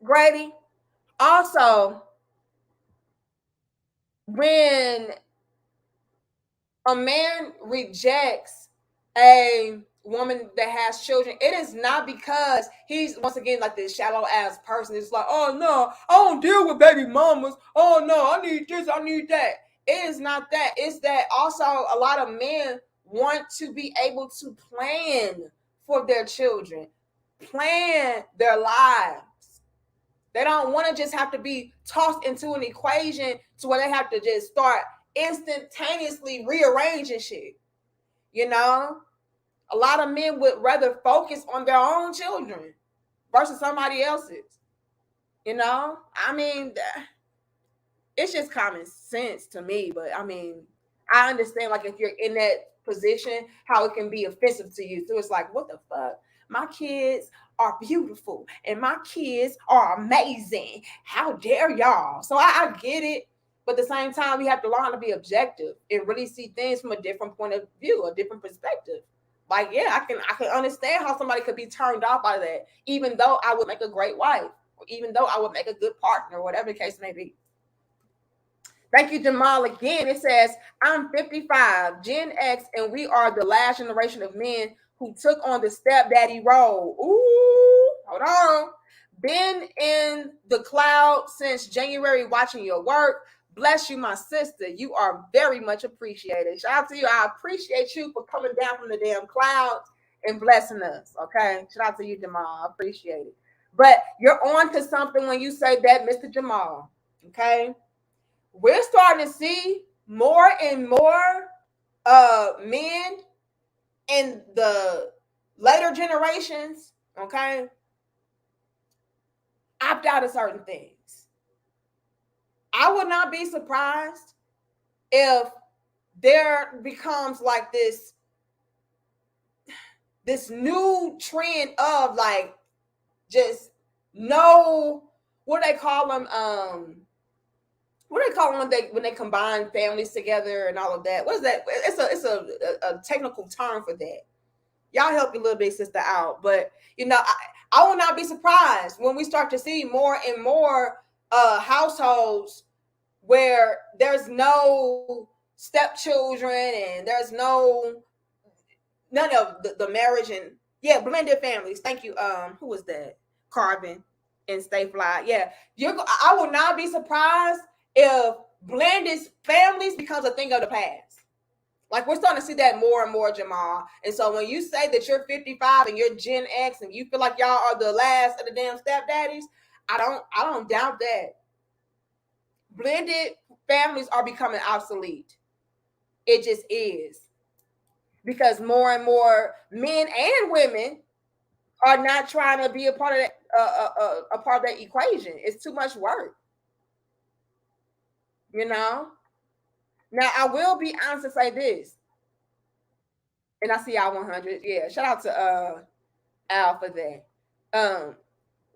Grady, also, when a man rejects a woman that has children, it is not because he's, once again, like this shallow ass person. It's like, oh no, I don't deal with baby mamas. Oh no, I need this, I need that. It is not that. It's that also a lot of men want to be able to plan for their children, plan their lives. They don't want to just have to be tossed into an equation to where they have to just start instantaneously rearranging shit. You know, a lot of men would rather focus on their own children versus somebody else's. You know, I mean, it's just common sense to me. But I mean, I understand, like, if you're in that position, how it can be offensive to you. So it's like, what the fuck? My kids are beautiful and my kids are amazing. How dare y'all? So I get it. But at the same time, we have to learn how to be objective and really see things from a different point of view, a different perspective. Like, yeah, I can understand how somebody could be turned off by that, even though I would make a great wife, or even though I would make a good partner, whatever the case may be. Thank you, Jamal. Again, it says, I'm 55, Gen X, and we are the last generation of men who took on the stepdaddy role. Ooh, hold on. Been in the cloud since January watching your work. Bless you, my sister. You are very much appreciated. Shout out to you. I appreciate you for coming down from the damn clouds and blessing us. Okay. Shout out to you, Jamal. I appreciate it. But you're on to something when you say that, Mr. Jamal. Okay. We're starting to see more and more men in the later generations, okay, opt out of certain things. I would not be surprised if there becomes like this new trend of like just no, what do they call them? What do they call them when they combine families together and all of that? What is that? It's a technical term for that. Y'all help your little big sister out. But, you know, I will not be surprised when we start to see more and more households where there's no stepchildren and there's none of the marriage and blended families. Thank you. Who was that? Carbon and Stay Fly. Yeah, I will not be surprised if blended families becomes a thing of the past. Like, we're starting to see that more and more, Jamal. And so when you say that you're 55 and you're Gen X and you feel like y'all are the last of the damn stepdaddies, I don't doubt that. Blended families are becoming obsolete. It just is. Because more and more men and women are not trying to be a part of that a part of that equation. It's too much work. You know? Now I will be honest and say this. And I see y'all 100. Yeah, shout out to Al for that.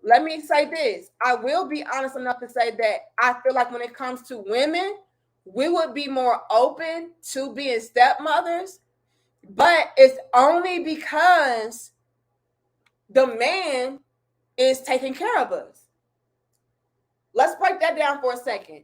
Let me say this. I will be honest enough to say that I feel like when it comes to women, we would be more open to being stepmothers, but it's only because the man is taking care of us. Let's break that down for a second.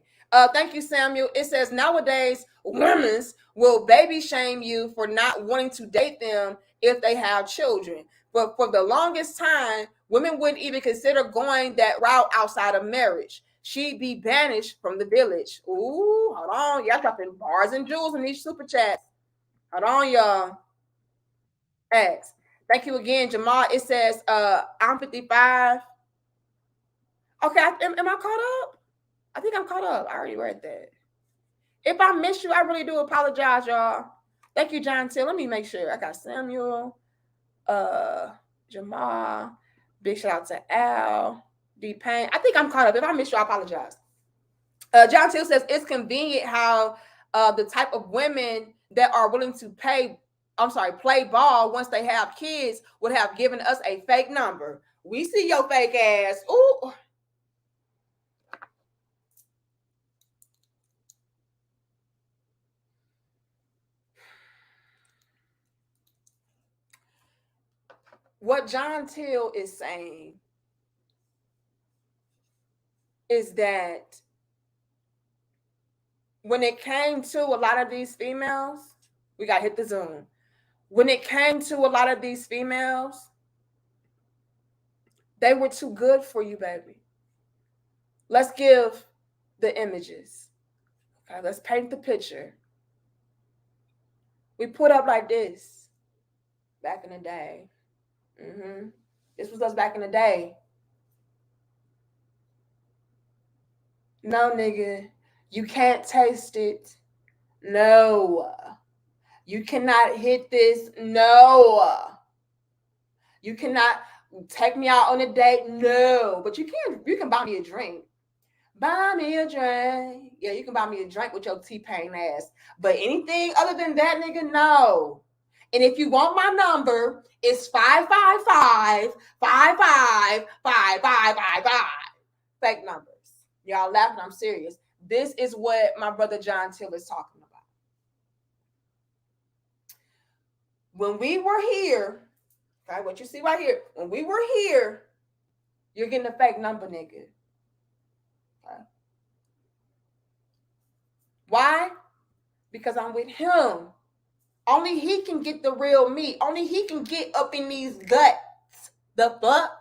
Thank you, Samuel. It says nowadays women will baby shame you for not wanting to date them if they have children. But for the longest time, women wouldn't even consider going that route outside of marriage. She'd be banished from the village. Ooh, hold on. Y'all dropping bars and jewels in these super chats. Hold on, y'all. X. Thank you again, Jamal. It says, I'm 55. Okay, am I caught up? I think I'm caught up. I already read that. If I missed you, I really do apologize, y'all. Thank you, John Till. Let me make sure. I got Samuel, Jamal. Big shout out to Al, D Payne. I think I'm caught up. If I missed you, I apologize. John Till says it's convenient how the type of women that are willing to play ball once they have kids would have given us a fake number. We see your fake ass. Ooh. What John Till is saying is that when it came to a lot of these females, we got to hit the Zoom. When it came to a lot of these females, they were too good for you, baby. Let's give the images. Okay, let's paint the picture. We put up like this back in the day. This was us back in the day. No, nigga, you can't taste it. No. You cannot hit this. No. You cannot take me out on a date. No. But you can buy me a drink. Buy me a drink. Yeah, you can buy me a drink with your T-Pain ass. But anything other than that, nigga, no. And if you want my number, it's 555 55 5555. Fake numbers. Y'all laughing, I'm serious. This is what my brother John Till is talking about. When we were here, okay, what you see right here, when we were here, you're getting a fake number, nigga. Okay. Why? Because I'm with him. Only he can get the real me. Only he can get up in these guts. The fuck?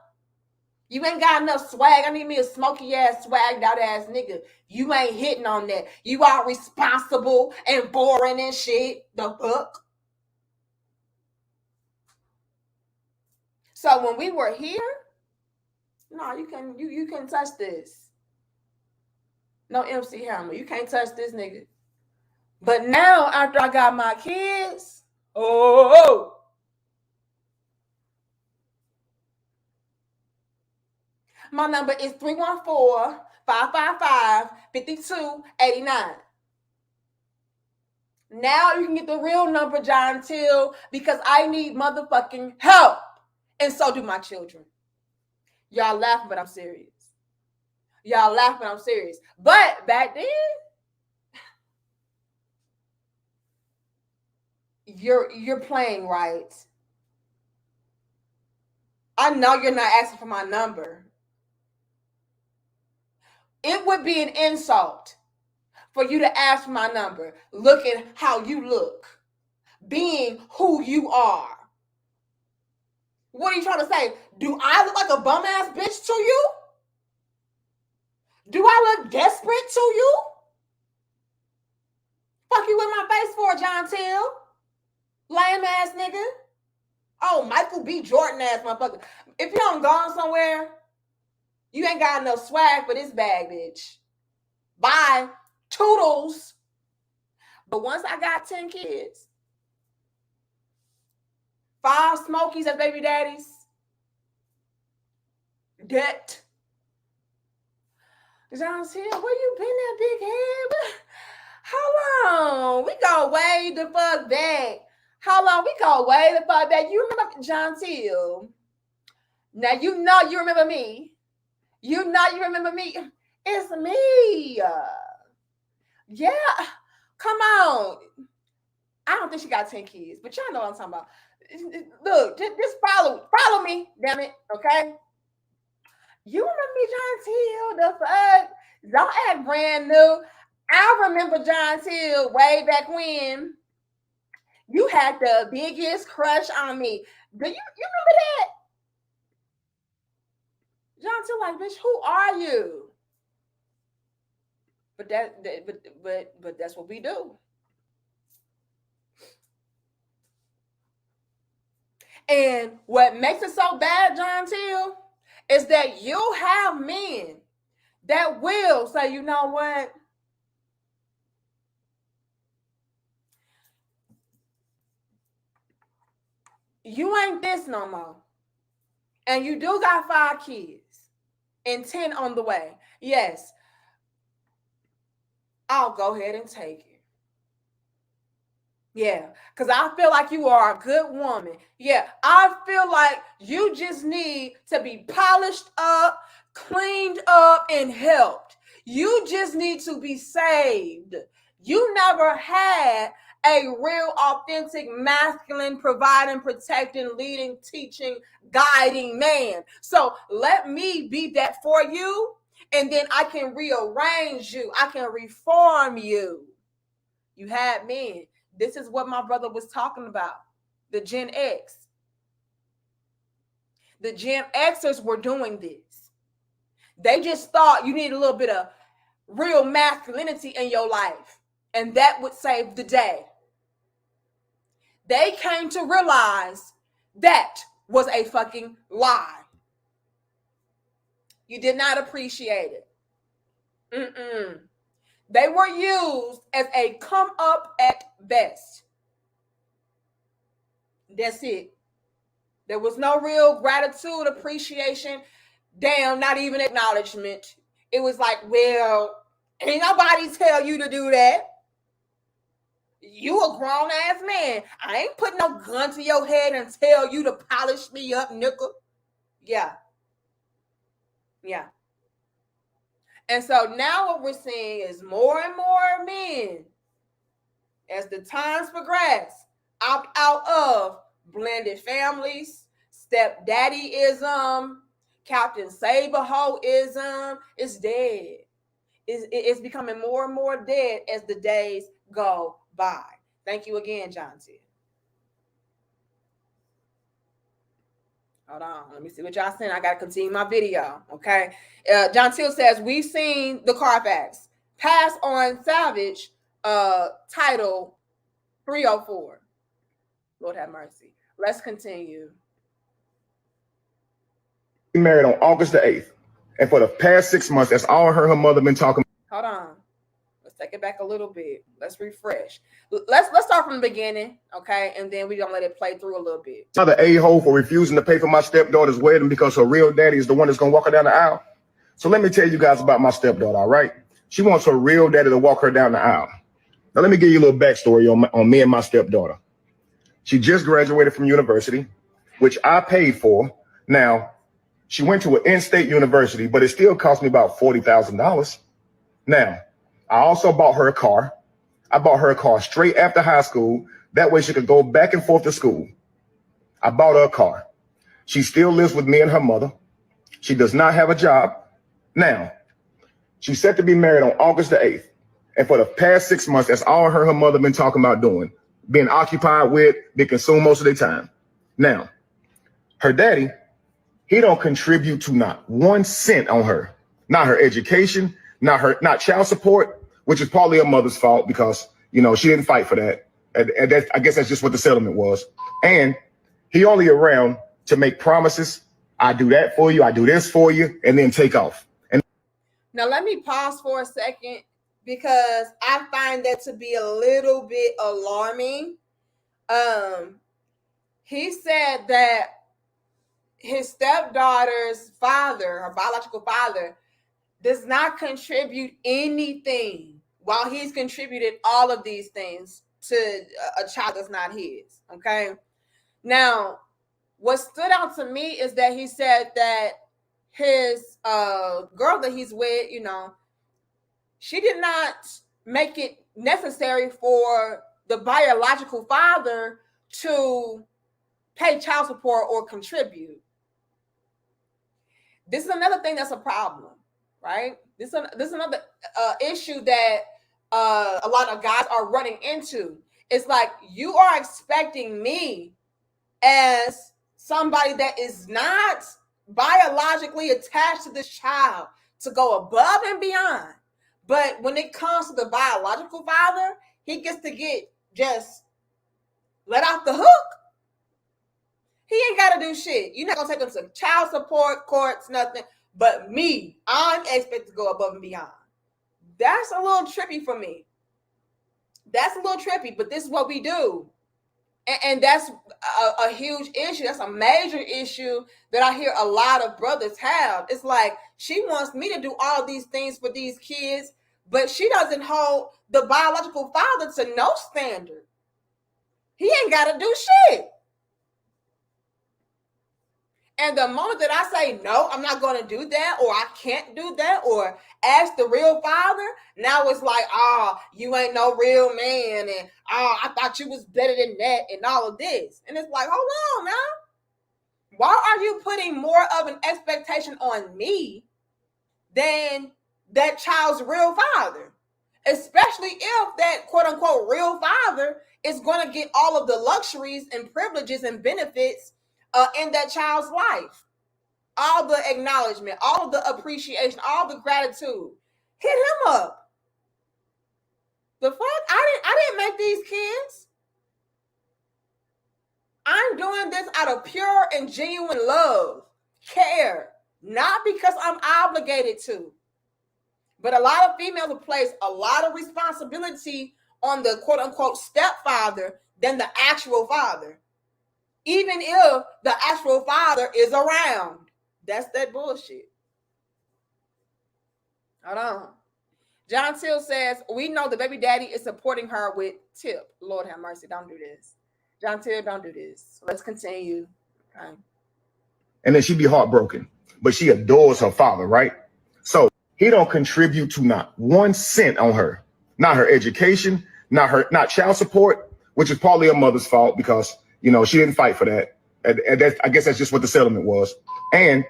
You ain't got enough swag. I need me a Smokey ass, swagged out ass nigga. You ain't hitting on that. You are responsible and boring and shit. The fuck? So when we were here, no, you can touch this. No MC Hammer. You can't touch this nigga. But now after I got my kids, oh. My number is 314-555-5289. Now you can get the real number, John Till, because I need motherfucking help. And so do my children. Y'all laughing, but I'm serious. Y'all laughing, but I'm serious. But back then, you're playing right. I know you're not asking for my number. It would be an insult for you to ask for my number, looking how you look, being who you are. What are you trying to say? Do I look like a bum ass bitch to you? Do I look desperate to you? Fuck you in my face for, John Till? Lame ass nigga. Oh, Michael B. Jordan ass motherfucker. If you don't go somewhere, you ain't got no swag for this bag, bitch. Bye. Toodles. But once I got 10 kids, 5 Smokies as baby daddies, debt. John Till, where you been, that big head? How long? We go way the fuck back. How long? We go way the fuck back. You remember John Till? Now you know you remember me. You know you remember me. It's me. Yeah. Come on. I don't think she got 10 kids, but y'all know what I'm talking about. Look, just follow me, damn it, okay? You remember me, John Till? The fuck? Don't act brand new. I remember John Till way back when you had the biggest crush on me. Do you remember that? John Till, like, bitch, who are you? But that's what we do. And what makes it so bad, John Till, is that you'll have men that will say, you know what? You ain't this no more. And you do got 5 kids and 10 on the way. Yes, I'll go ahead and take it. Yeah, because I feel like you are a good woman. Yeah, I feel like you just need to be polished up, cleaned up, and helped. You just need to be saved. You never had a real, authentic, masculine, providing, protecting, leading, teaching, guiding man. So let me be that for you, and then I can rearrange you. I can reform you. You had men. This is what my brother was talking about. The Gen X. The Gen Xers were doing this. They just thought you need a little bit of real masculinity in your life, and that would save the day. They came to realize that was a fucking lie. You did not appreciate it. They were used as a come up at best. That's it. There was no real gratitude, appreciation, damn, not even acknowledgement. It was like, well, ain't nobody tell you to do that. You a grown ass man. I ain't putting no gun to your head and tell you to polish me up, nickel. Yeah. And so now what we're seeing is more and more men, as the times progress, opt out of blended families, stepdaddyism, Captain Saberho-ism. It's dead. It's becoming more and more dead as the days go by. Thank you again, John Till. Hold on. Let me see what y'all saying. I got to continue my video. Okay. John Till says, we've seen the Carfax. Pass on Savage, title 304. Lord have mercy. Let's continue. Married on August the 8th. And for the past 6 months, that's all her mother been talking. Hold on. Let's take it back a little bit. Let's refresh. Let's start from the beginning, okay? And then we're going to let it play through a little bit. Another a-hole for refusing to pay for my stepdaughter's wedding because her real daddy is the one that's going to walk her down the aisle. So let me tell you guys about my stepdaughter, all right? She wants her real daddy to walk her down the aisle. Now, let me give you a little backstory on me and my stepdaughter. She just graduated from university, which I paid for. Now, she went to an in-state university, but it still cost me about $40,000. Now, I also bought her a car. I bought her a car straight after high school. That way she could go back and forth to school. I bought her a car. She still lives with me and her mother. She does not have a job. Now, she's set to be married on August the 8th. And for the past 6 months, that's all her mother been talking about doing, being occupied with, they consume most of their time. Now, her daddy, he don't contribute to not 1 cent on her, not her education, not child support, which is partly her mother's fault because, you know, she didn't fight for that. And that, I guess that's just what the settlement was. And he only around to make promises. I do that for you. I do this for you, and then take off. And now let me pause for a second because I find that to be a little bit alarming. He said that his stepdaughter's father, her biological father, does not contribute anything while he's contributed all of these things to a child that's not his. Okay. Now, what stood out to me is that he said that his girl that he's with, you know, she did not make it necessary for the biological father to pay child support or contribute. This is another thing that's a problem, right? This is another issue that a lot of guys are running into. It's like, you are expecting me as somebody that is not biologically attached to this child to go above and beyond. But when it comes to the biological father, he gets to get just let off the hook. He ain't got to do shit. You're not going to take him to child support, courts, nothing. But me, I'm expected to go above and beyond. That's a little trippy for me. That's a little trippy, but this is what we do. And that's a huge issue. That's a major issue that I hear a lot of brothers have. It's like, she wants me to do all these things for these kids, but she doesn't hold the biological father to no standard. He ain't got to do shit. And the moment that I say, no, I'm not going to do that, or I can't do that, or ask the real father, now it's like, you ain't no real man, and I thought you was better than that, and all of this. And it's like, hold on now. Why are you putting more of an expectation on me than that child's real father? Especially if that quote unquote real father is going to get all of the luxuries and privileges and benefits in that child's life. All the acknowledgement, all of the appreciation, all the gratitude. Hit him up. The fuck? I didn't make these kids. I'm doing this out of pure and genuine love, care, not because I'm obligated to. But a lot of females place a lot of responsibility on the quote unquote stepfather than the actual father. Even if the actual father is around. That's that bullshit. Hold on. John Till says, we know the baby daddy is supporting her with tip. Lord have mercy, don't do this. John Till, don't do this. Let's continue. Okay. And then she'd be heartbroken, but she adores her father, right? So he don't contribute to not 1 cent on her, not her education, not child support, which is partly her mother's fault because, you know, she didn't fight for that. And that, I guess that's just what the settlement was. And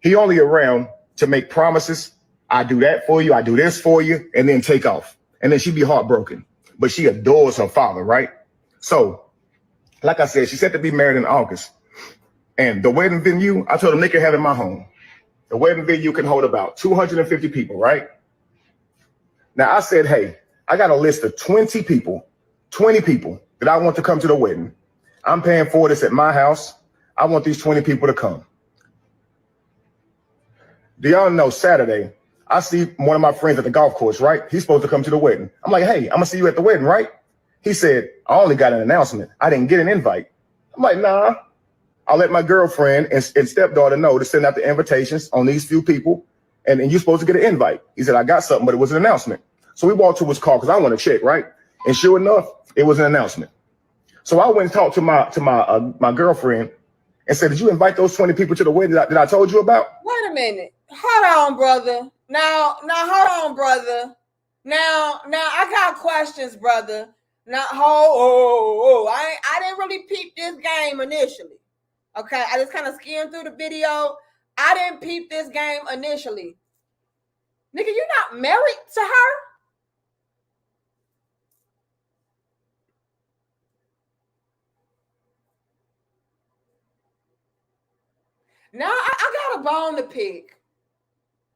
he only around to make promises. I do that for you. I do this for you, and then take off. And then she'd be heartbroken, but she adores her father, right? So, like I said, she's set to be married in August. And the wedding venue, I told them they can have it in my home. The wedding venue can hold about 250 people, right? Now I said, hey, I got a list of 20 people that I want to come to the wedding. I'm paying for this at my house. I want these 20 people to come. Do y'all know Saturday, I see one of my friends at the golf course, right? He's supposed to come to the wedding. I'm like, hey, I'm gonna see you at the wedding, right? He said, I only got an announcement. I didn't get an invite. I'm like, nah. I'll let my girlfriend and stepdaughter know to send out the invitations on these few people, and you're supposed to get an invite. He said, I got something, but it was an announcement. So we walked to his car because I want to check, right? And sure enough, it was an announcement. So I went and talked to my girlfriend and said, did you invite those 20 people to the wedding that I told you about? Wait a minute. Hold on, brother. Now, hold on, brother. Now, I got questions, brother. Now, I didn't really peep this game initially. Okay, I just kind of skimmed through the video. I didn't peep this game initially. Nigga, you're not married to her? Now I got a bone to pick.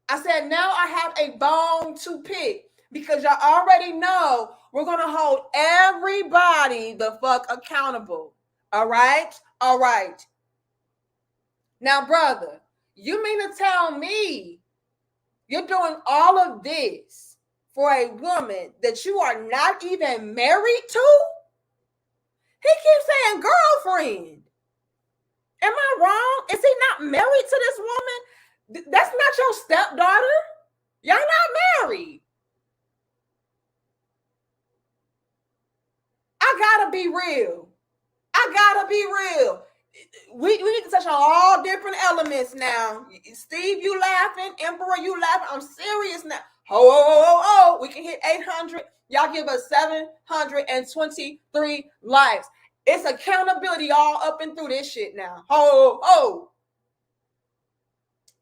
I said, now I have a bone to pick because y'all already know we're going to hold everybody the fuck accountable. All right? All right. Now, brother, you mean to tell me you're doing all of this for a woman that you are not even married to? He keeps saying girlfriend. Am I wrong? Is he not married to this woman? That's not your stepdaughter. Y'all not married. I gotta be real. We need to touch on all different elements now. Steve, you laughing? Emperor, you laughing? I'm serious now. Oh, we can hit 800. Y'all give us 723 likes. It's accountability all up and through this shit now.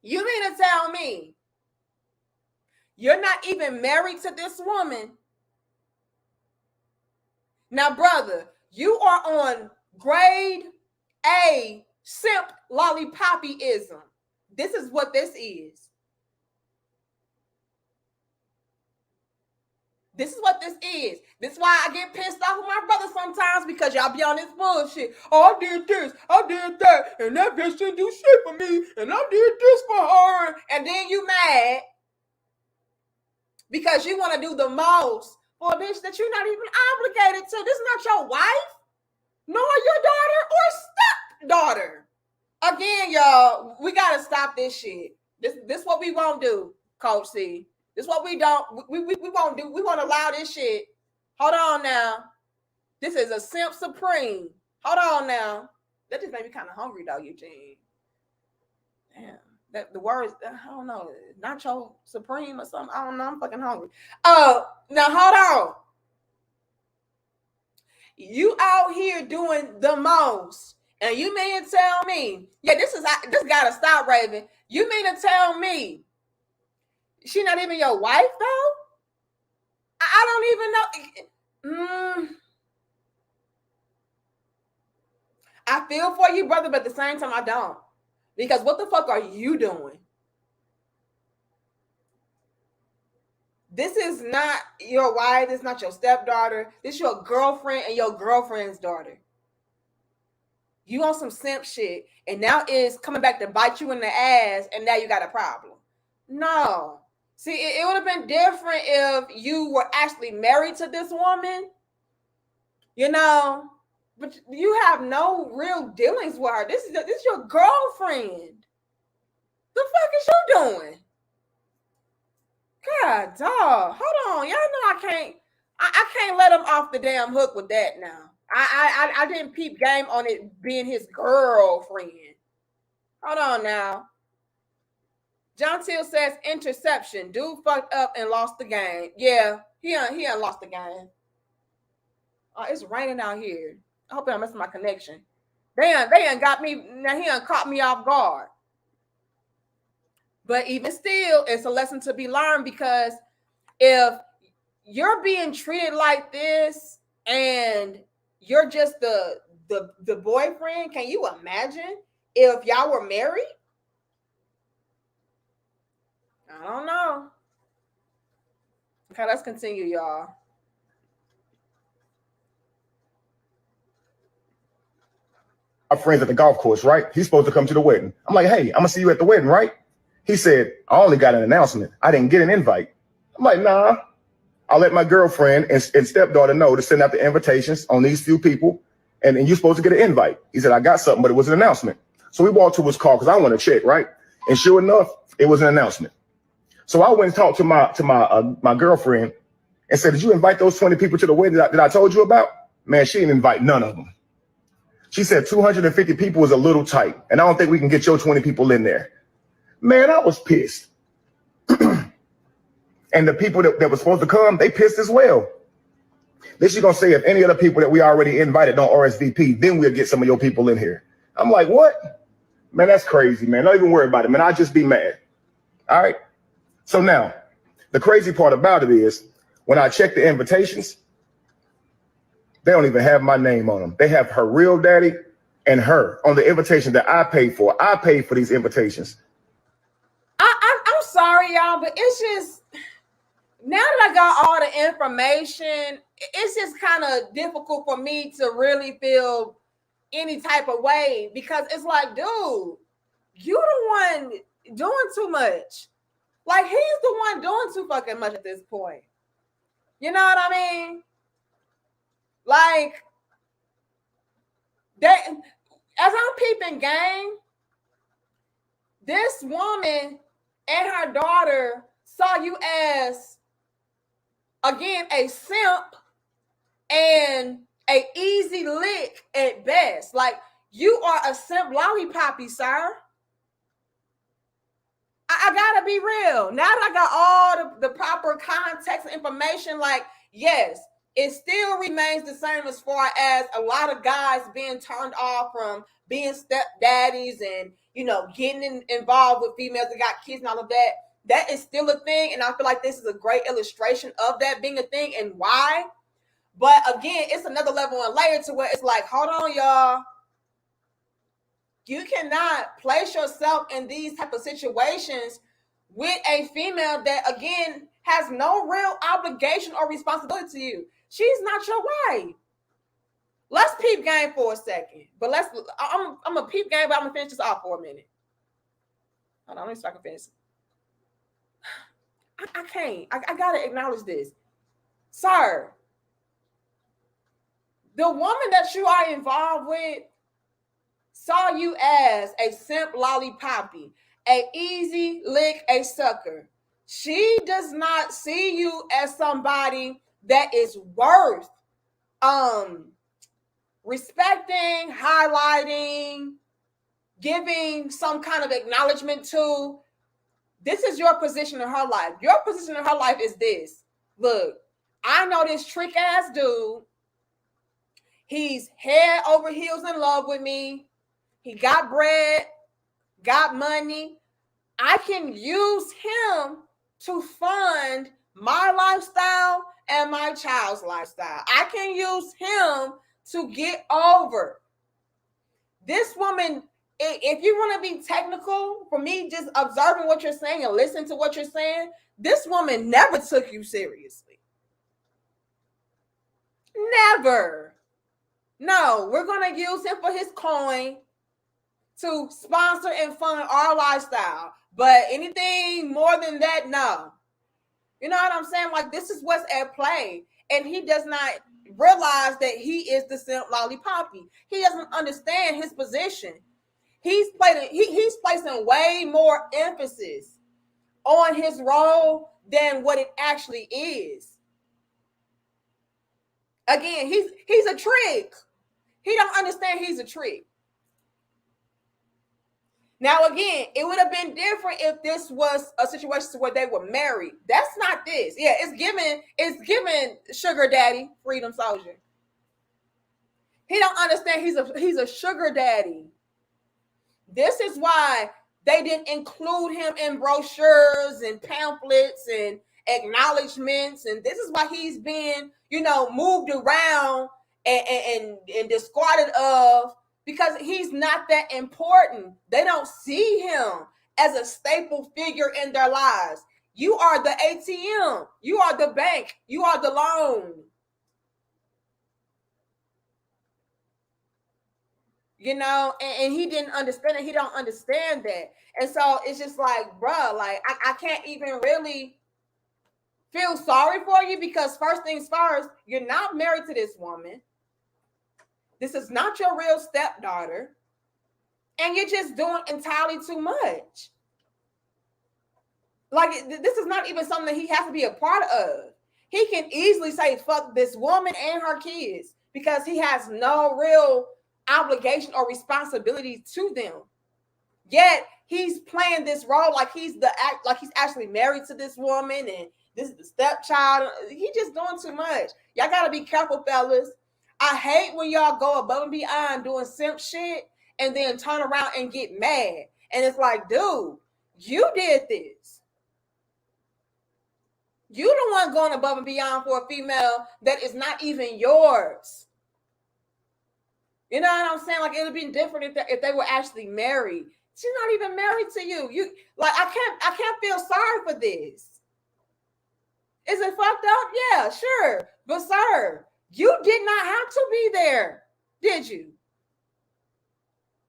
You mean to tell me you're not even married to this woman? Now, brother, you are on grade A simp lollipoppyism. This is what this is. This is what this is. This is why I get pissed off with my brothers sometimes because y'all be on this bullshit. Oh, I did this, I did that, and that bitch didn't do shit for me, and I did this for her. And then you mad because you want to do the most for a bitch that you're not even obligated to. This is not your wife, nor your daughter or stepdaughter. Again, y'all, we got to stop this shit. This what we won't do, Coach C. This is what we won't do. We won't allow this shit. Hold on now. This is a simp supreme. Hold on now. That just made me kind of hungry though, Eugene. Damn. That the words, I don't know, nacho supreme or something. I don't know. I'm fucking hungry. Now hold on. You out here doing the most. And you mean to tell me, this gotta stop, Raven. You mean to tell me she not even your wife, though? I don't even know. I feel for you, brother, but at the same time, I don't. Because what the fuck are you doing? This is not your wife. This is not your stepdaughter. This is your girlfriend and your girlfriend's daughter. You on some simp shit, and now it's coming back to bite you in the ass, and now you got a problem. No. See, it would have been different if you were actually married to this woman, but you have no real dealings with her. This is your girlfriend. The fuck is you doing? God, dog. Hold on. Y'all know I can't let him off the damn hook with that now. I didn't peep game on it being his girlfriend. Hold on now. John Till says interception. Dude fucked up and lost the game. Yeah, he lost the game. Oh, it's raining out here. I hope I'm missing my connection. They ain't got me. Now he done caught me off guard. But even still, it's a lesson to be learned because if you're being treated like this and you're just the boyfriend, can you imagine if y'all were married? I don't know. Okay, let's continue, y'all. Our friends at the golf course, right? He's supposed to come to the wedding. I'm like, hey, I'm gonna see you at the wedding, right? He said, I only got an announcement. I didn't get an invite. I'm like, nah. I'll let my girlfriend and stepdaughter know to send out the invitations on these few people, and you're supposed to get an invite. He said, I got something, but it was an announcement. So we walked to his car because I want to check, right? And sure enough, it was an announcement. So I went and talked to my girlfriend and said, did you invite those 20 people to the wedding that I told you about? Man, she didn't invite none of them. She said 250 people is a little tight, and I don't think we can get your 20 people in there. Man, I was pissed. And the people that were supposed to come, they pissed as well. Then she's going to say, if any other people that we already invited don't RSVP, then we'll get some of your people in here. I'm like, what? Man, that's crazy, man. Don't even worry about it, man. I'll just be mad. All right. So now, the crazy part about it is when I check the invitations, they don't even have my name on them. They have her real daddy and her on the invitation that I paid for. I paid for these invitations. I'm sorry, y'all, but it's just, now that I got all the information, it's just kind of difficult for me to really feel any type of way, because it's like, dude, you the one doing too much. Like, he's the one doing too fucking much at this point. You know what I mean? Like, that, as I'm peeping game, this woman and her daughter saw you as, again, a simp and a easy lick at best. Like, you are a simp lollipoppy, sir. I gotta be real. Now that I got all the proper context and information, like, yes, it still remains the same as far as a lot of guys being turned off from being stepdaddies and, you know, getting involved with females that got kids and all of that. That is still a thing. And I feel like this is a great illustration of that being a thing and why. But again, it's another level and layer to where it's like, hold on, y'all. You cannot place yourself in these type of situations with a female that, again, has no real obligation or responsibility to you. She's not your wife. Let's peep game for a second. But I'm a peep game, but I'm gonna finish this off for a minute. Hold on, let me see if I can finish. I can't. I gotta acknowledge this. Sir, the woman that you are involved with saw you as a simp lollipoppy, a easy lick, a sucker. She does not see you as somebody that is worth respecting, highlighting, giving some kind of acknowledgement to. This is your position in her life. Your position in her life is this. Look, I know this trick ass dude. He's head over heels in love with me. He got bread, got money. I can use him to fund my lifestyle and my child's lifestyle. I can use him to get over. This woman, if you want to be technical, for me, just observing what you're saying and listening to what you're saying, this woman never took you seriously. Never. No, we're going to use him for his coin to sponsor and fund our lifestyle. But anything more than that, no. You know what I'm saying? Like, this is what's at play. And he does not realize that he is the simp lollipoppy. He doesn't understand his position. He's placing way more emphasis on his role than what it actually is. Again, he's a trick. He don't understand he's a trick. Now, again, it would have been different if this was a situation where they were married. That's not this. Yeah, it's given sugar daddy, freedom soldier. He don't understand he's a sugar daddy. This is why they didn't include him in brochures and pamphlets and acknowledgments. And this is why he's been, moved around and discarded of, because he's not that important. They don't see him as a staple figure in their lives. You are the ATM. You are the bank. You are the loan. And he didn't understand it. He don't understand that. And so it's just like, bruh, like, I can't even really feel sorry for you, because first things first, you're not married to this woman. This is not your real stepdaughter. And you're just doing entirely too much. Like, this is not even something that he has to be a part of. He can easily say, fuck this woman and her kids, because he has no real obligation or responsibility to them. Yet he's playing this role like he's actually married to this woman and this is the stepchild. He's just doing too much. Y'all gotta be careful, fellas. I hate when y'all go above and beyond doing simp shit and then turn around and get mad. And it's like, dude, you did this. You the one going above and beyond for a female that is not even yours. You know what I'm saying? Like, it would be different if they were actually married. She's not even married to you. You like, I can't feel sorry for this. Is it fucked up? Yeah, sure. But sir, you did not have to be there, did you?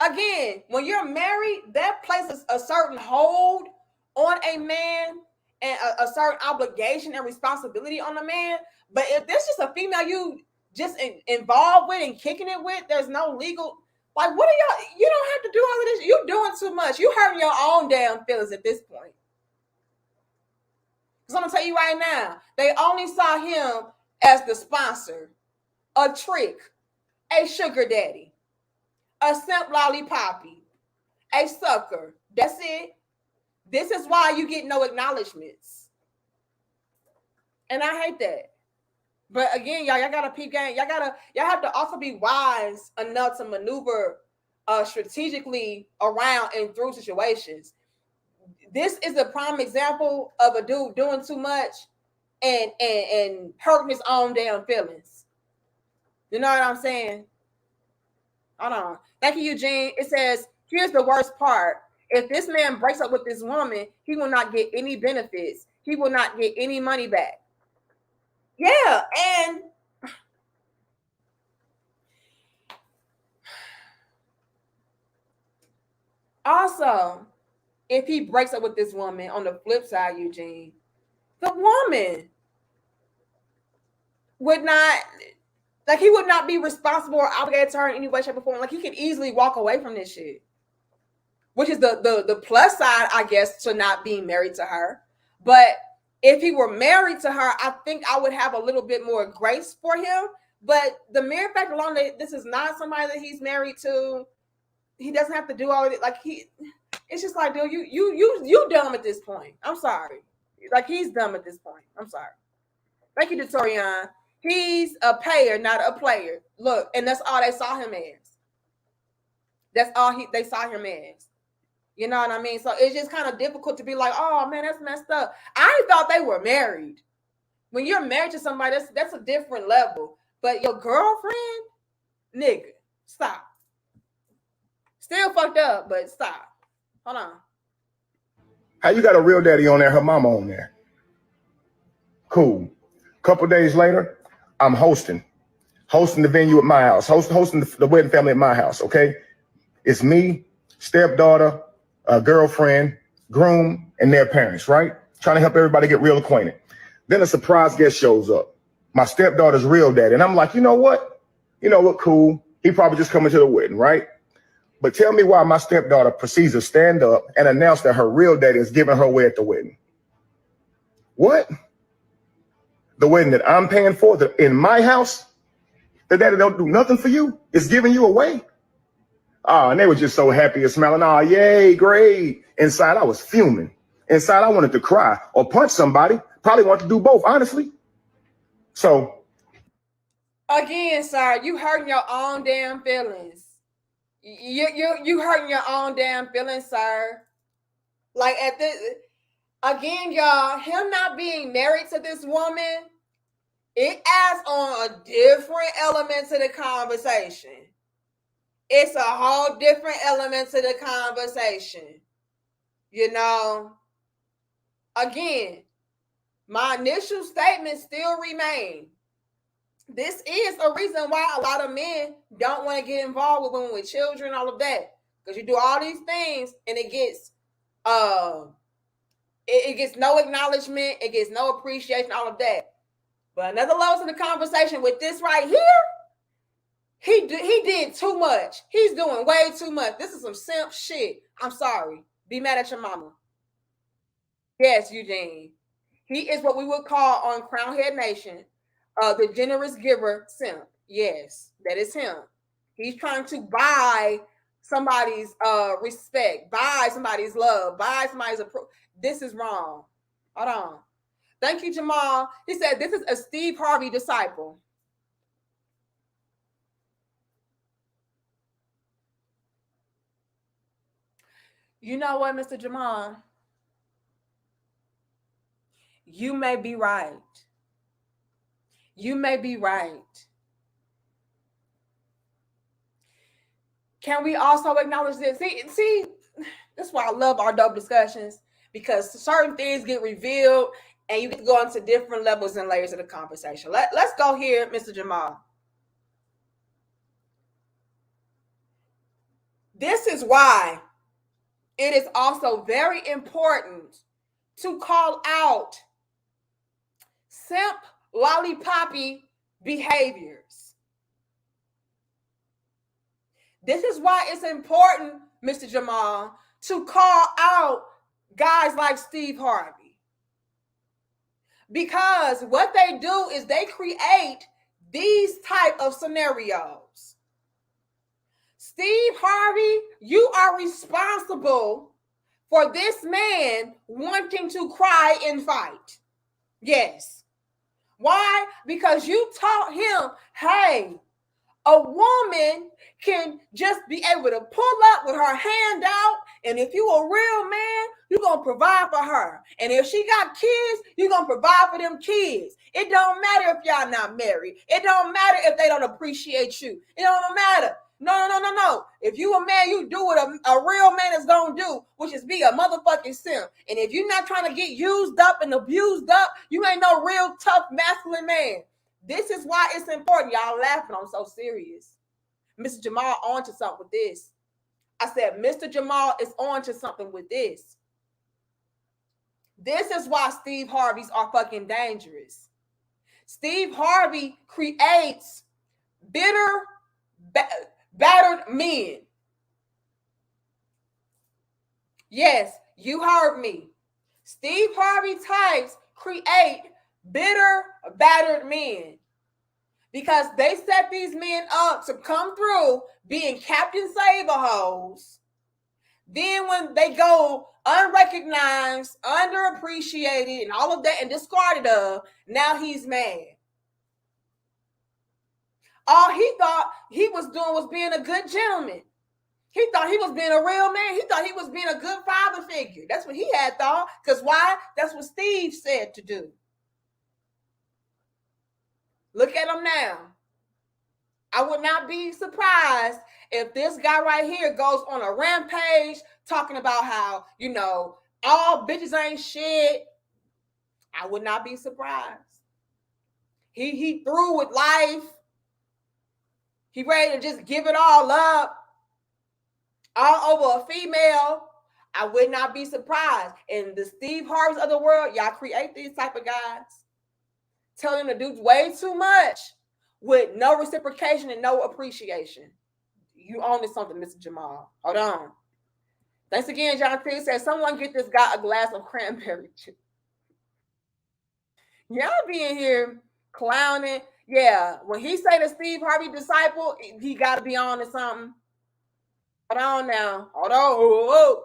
Again, when you're married, that places a certain hold on a man and a certain obligation and responsibility on a man. But if there's just a female you just involved with and kicking it with, there's no legal, like, what are y'all, you don't have to do all of this. You're doing too much. You hurting your own damn feelings at this point. Because I'm going to tell you right now, they only saw him as the sponsor, a trick, a sugar daddy, a simp lollipoppy, a sucker. That's it. This is why you get no acknowledgments. And I hate that. But again, y'all gotta peep game. Y'all have to also be wise enough to maneuver strategically around and through situations. This is a prime example of a dude doing too much and hurting his own damn feelings. You know what I'm saying? Hold on. Thank you, Eugene. It says, here's the worst part. If this man breaks up with this woman, he will not get any benefits. He will not get any money back. Yeah, and also, if he breaks up with this woman, on the flip side, Eugene, the woman would not, like, he would not be responsible or obligated to her in any way, shape, or form. Like, he could easily walk away from this shit, which is the plus side, I guess, to not being married to her. But if he were married to her, I think I would have a little bit more grace for him. But the mere fact alone that this is not somebody that he's married to, he doesn't have to do all of it. Like, it's just like, dude, you dumb at this point. I'm sorry. Like, he's dumb at this point. I'm sorry. Thank you, Dorian. He's a payer, not a player. Look, and that's all they saw him as. That's all they saw him as. You know what I mean? So it's just kind of difficult to be like, oh man, that's messed up. I thought they were married. When you're married to somebody, that's a different level. But your girlfriend, nigga, stop. Still fucked up, but stop. Hold on. How you got a real daddy on there, her mama on there? Cool. Couple days later, I'm hosting the venue at my house, hosting the wedding family at my house, okay? It's me, stepdaughter, girlfriend, groom, and their parents, right? Trying to help everybody get real acquainted. Then a surprise guest shows up, my stepdaughter's real daddy. And I'm like, you know what? Cool. He probably just coming to the wedding, right? But tell me why my stepdaughter proceeds to stand up and announce that her real daddy is giving her away at the wedding. What? The wedding that I'm paying for in my house? The daddy don't do nothing for you? It's giving you away? Oh, and they were just so happy and smiling. Oh, yay, great. Inside, I was fuming. Inside, I wanted to cry or punch somebody. Probably want to do both, honestly. So. Again, sir, you hurting your own damn feelings. You hurting your own damn feelings, sir. Like, at this, again, y'all, him not being married to this woman, it adds on a different element to the conversation. It's a whole different element to the conversation. You know, again, my initial statement still remain. This is a reason why a lot of men don't want to get involved with women with children, all of that. Because you do all these things and it gets it gets no acknowledgement, it gets no appreciation, all of that. But another level to the conversation with this right here, he did too much. He's doing way too much. This is some simp shit. I'm sorry. Be mad at your mama. Yes, Eugene. He is what we would call on Crown Head Nation, the generous giver simp. Yes, that is him. He's trying to buy somebody's respect, buy somebody's love, buy somebody's approval. This is wrong. Hold on. Thank you, Jamal. He said this is a Steve Harvey disciple. You know what, Mr. Jamal? You may be right. You may be right. Can we also acknowledge this? See, that's why I love our dope discussions, because certain things get revealed and you get to go into different levels and layers of the conversation. Let's go here, Mr. Jamal. This is why it is also very important to call out simp lollipoppy behaviors. This is why it's important, Mr. Jamal, to call out guys like Steve Harvey. Because what they do is they create these type of scenarios. Steve Harvey, you are responsible for this man wanting to cry and fight. Yes. Why? Because you taught him, hey, a woman can just be able to pull up with her hand out, and if you a real man, you're going to provide for her. And if she got kids, you're going to provide for them kids. It don't matter if y'all not married. It don't matter if they don't appreciate you. It don't matter. No. If you a man, you do what a real man is going to do, which is be a motherfucking simp. And if you're not trying to get used up and abused up, you ain't no real tough masculine man. This is why it's important. Y'all laughing, I'm so serious. Mr. Jamal on to something with this. I said, Mr. Jamal is on to something with this. This is why Steve Harveys are fucking dangerous. Steve Harvey creates bitter, battered men. Yes, you heard me. Steve Harvey types create bitter, battered men, because they set these men up to come through being Captain Save-A-Hoes. Then when they go unrecognized, underappreciated, and all of that, and discarded of, now he's mad. All he thought he was doing was being a good gentleman. He thought he was being a real man. He thought he was being a good father figure. That's what he had thought. Because why? That's what Steve said to do. Look at him now. I would not be surprised if this guy right here goes on a rampage talking about how, all bitches ain't shit. I would not be surprised. He through with life. He ready to just give it all up, all over a female. I would not be surprised. And the Steve Harveys of the world, y'all create these type of guys. Tell them to do way too much with no reciprocation and no appreciation. You own to something, Mr. Jamal. Hold on. Thanks again, John Chris said, someone get this guy a glass of cranberry juice. Y'all be in here clowning. Yeah, when he say the Steve Harvey disciple, he got to be on to something. Hold on now. Hold on. Whoa.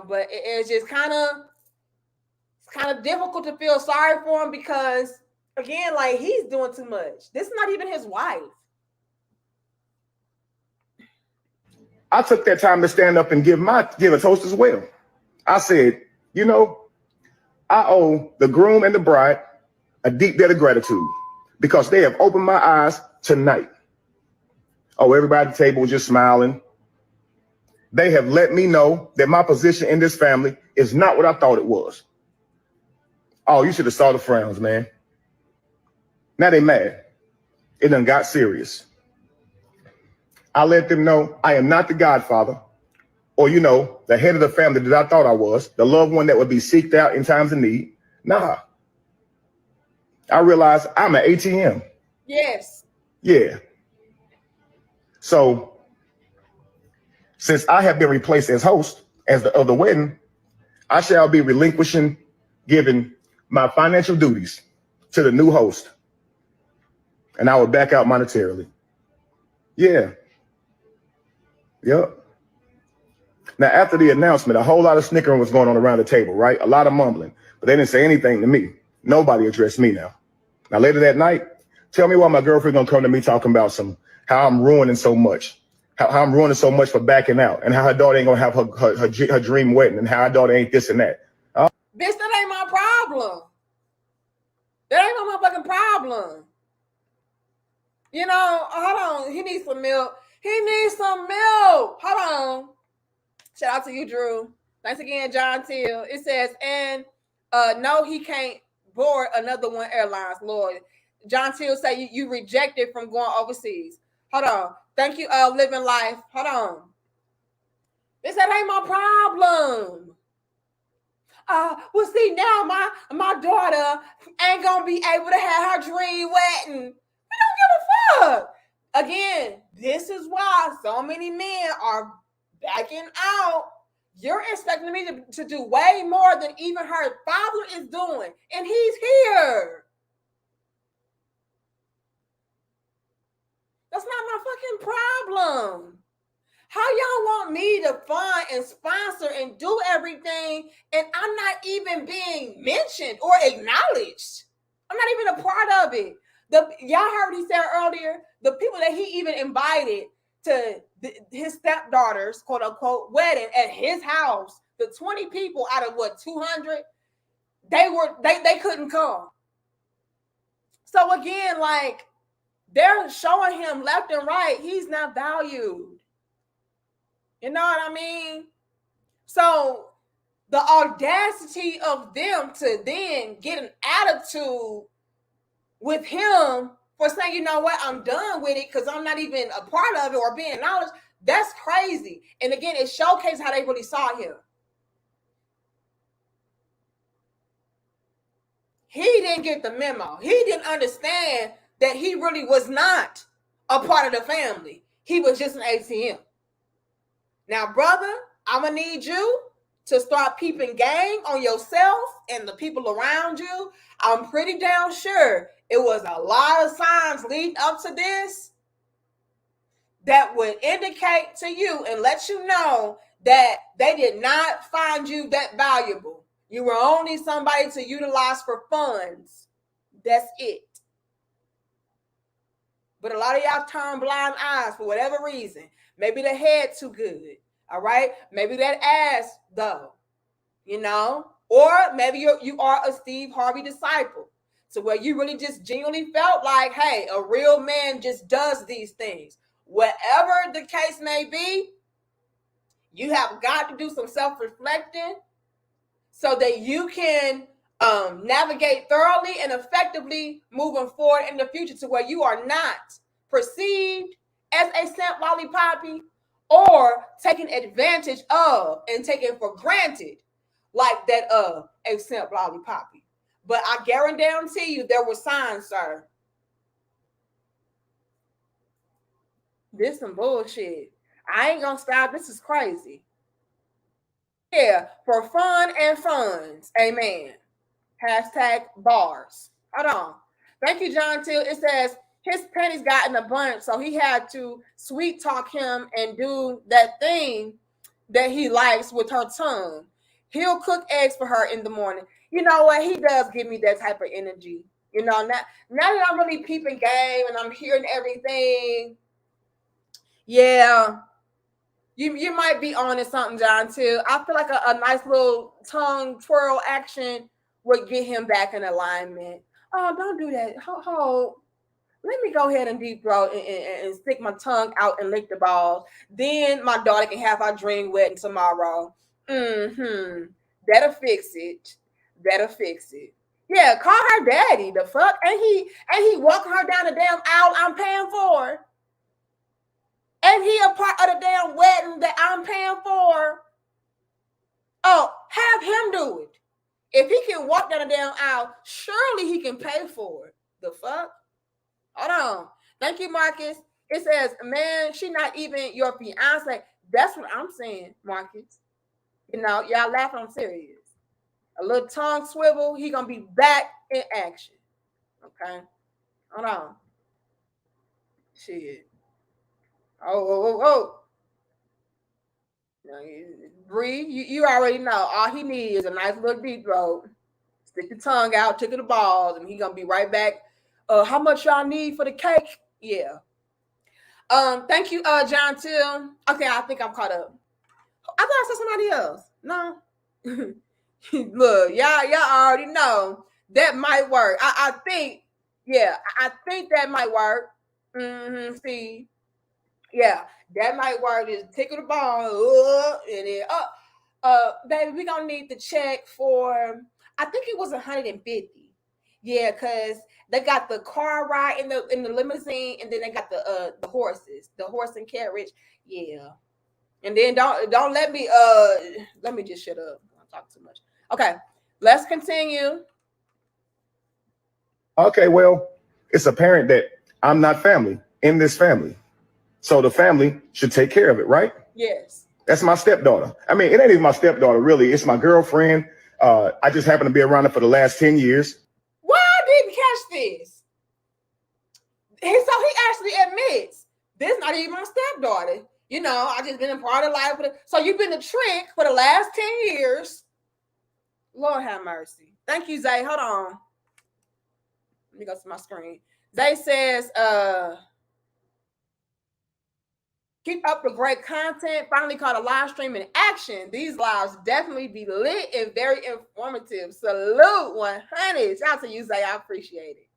But it's just kind of difficult to feel sorry for him because, again, like he's doing too much. This is not even his wife. I took that time to stand up and give a toast as well. I said, I owe the groom and the bride a deep debt of gratitude because they have opened my eyes tonight. Oh, everybody at the table was just smiling. They have let me know that my position in this family is not what I thought it was. Oh, you should have saw the frowns, man. Now they mad. It done got serious. I let them know I am not the godfather or, the head of the family that I thought I was, the loved one that would be seeked out in times of need. Nah. I realized I'm an ATM. Yes. Yeah. So since I have been replaced as host of the wedding, I shall be giving my financial duties to the new host. And I will back out monetarily. Yeah. Yep. Now, after the announcement, a whole lot of snickering was going on around the table, right? A lot of mumbling, but they didn't say anything to me. Nobody addressed me now. Now, later that night, tell me why my girlfriend gonna come to me talking about how I'm ruining so much. how I'm ruining so much for backing out, and how her daughter ain't gonna have her dream wedding, and how her daughter ain't this and that. Bitch, that ain't my problem. That ain't my motherfucking problem. You know, hold on. He needs some milk. He needs some milk. Hold on. Shout out to you, Drew. Thanks again, John Till. It says, and no, he can't board another one airlines, Lord. John Till say you rejected from going overseas. Hold on. Thank you, Living Life. Hold on. This that ain't my problem. Well, see, now my daughter ain't gonna be able to have her dream wedding. We don't give a fuck. Again, this is why so many men are backing out. You're expecting me to do way more than even her father is doing, and he's here. That's not my fucking problem. How y'all want me to fund and sponsor and do everything, and I'm not even being mentioned or acknowledged? I'm not even a part of it. Y'all heard what he said earlier. The people that he even invited to his stepdaughter's quote unquote wedding at his house, the 20 people out of what 200, they couldn't come. So again, like they're showing him left and right, he's not valued. You know what I mean? So the audacity of them to then get an attitude with him for saying, you know what, I'm done with it because I'm not even a part of it or being acknowledged, that's crazy. And again, it showcases how they really saw him. He didn't get the memo. He didn't understand that he really was not a part of the family. He was just an ATM. Now, brother, I'm going to need you to start peeping game on yourself and the people around you. I'm pretty damn sure it was a lot of signs leading up to this that would indicate to you and let you know that they did not find you that valuable. You were only somebody to utilize for funds. That's it. But a lot of y'all turn blind eyes for whatever reason. Maybe the head too good. All right. Maybe that ass though, you know, or maybe you are a Steve Harvey disciple. So where you really just genuinely felt like, hey, a real man just does these things. Whatever the case may be, you have got to do some self-reflecting so that you can navigate thoroughly and effectively moving forward in the future to where you are not perceived as a simp lollipoppy or taken advantage of and taken for granted like that of a simp lollipoppy. But I guarantee you there were signs, sir. This some bullshit. I ain't gonna stop. This is crazy. Yeah, for fun and funds. Amen. Hashtag bars. Hold on. Thank you, John Till. It says his pennies got in a bunch, so he had to sweet talk him and do that thing that he likes with her tongue. He'll cook eggs for her in the morning. You know what? He does give me that type of energy. You know, now that I'm really peeping game and I'm hearing everything, yeah, you might be on to something, John, too. I feel like a nice little tongue twirl action would get him back in alignment. Oh, don't do that. Hold. Let me go ahead and deep throat and stick my tongue out and lick the balls. Then my daughter can have her dream wedding tomorrow. That'll fix it. That'll fix it. Yeah, call her daddy. The fuck? Ain't he walking her down the damn aisle I'm paying for? Ain't he a part of the damn wedding that I'm paying for? Oh, have him do it. If he can walk down the damn aisle, surely he can pay for it. The fuck? Hold on. Thank you, Marcus. It says, man, she not even your fiance. That's what I'm saying, Marcus. You know, y'all laughing, I'm serious. A little tongue swivel, he gonna be back in action. Okay? Hold on. Shit. Oh. Breathe. You already know. All he needs is a nice little deep throat. Stick the tongue out, tickle the balls, and he gonna be right back. How much y'all need for the cake? Yeah. Thank you, John Till. Okay, I think I'm caught up. I thought I said somebody else. No. Look, y'all already know that might work. I think, yeah, I think that might work. See, yeah, that might work. Just tickle the ball, and then baby, we gonna need the check for. I think it was 150. Yeah, cause they got the car ride in the limousine, and then they got the horses, the horse and carriage. Yeah, and then don't let me just shut up. I'm talking too much. Okay, let's continue. Okay, well, it's apparent that I'm not family in this family. So the family should take care of it, right? Yes. That's my stepdaughter. I mean, it ain't even my stepdaughter, really. It's my girlfriend. I just happen to be around her for the last 10 years. Why I didn't catch this? So he actually admits this not even my stepdaughter. You know, I just been a part of life. So you've been a trick for the last 10 years. Lord have mercy. Thank you, Zay. Hold on. Let me go to my screen. Zay says, keep up the great content. Finally caught a live stream in action. These lives definitely be lit and very informative. Salute 100. Shout out to you, Zay. I appreciate it.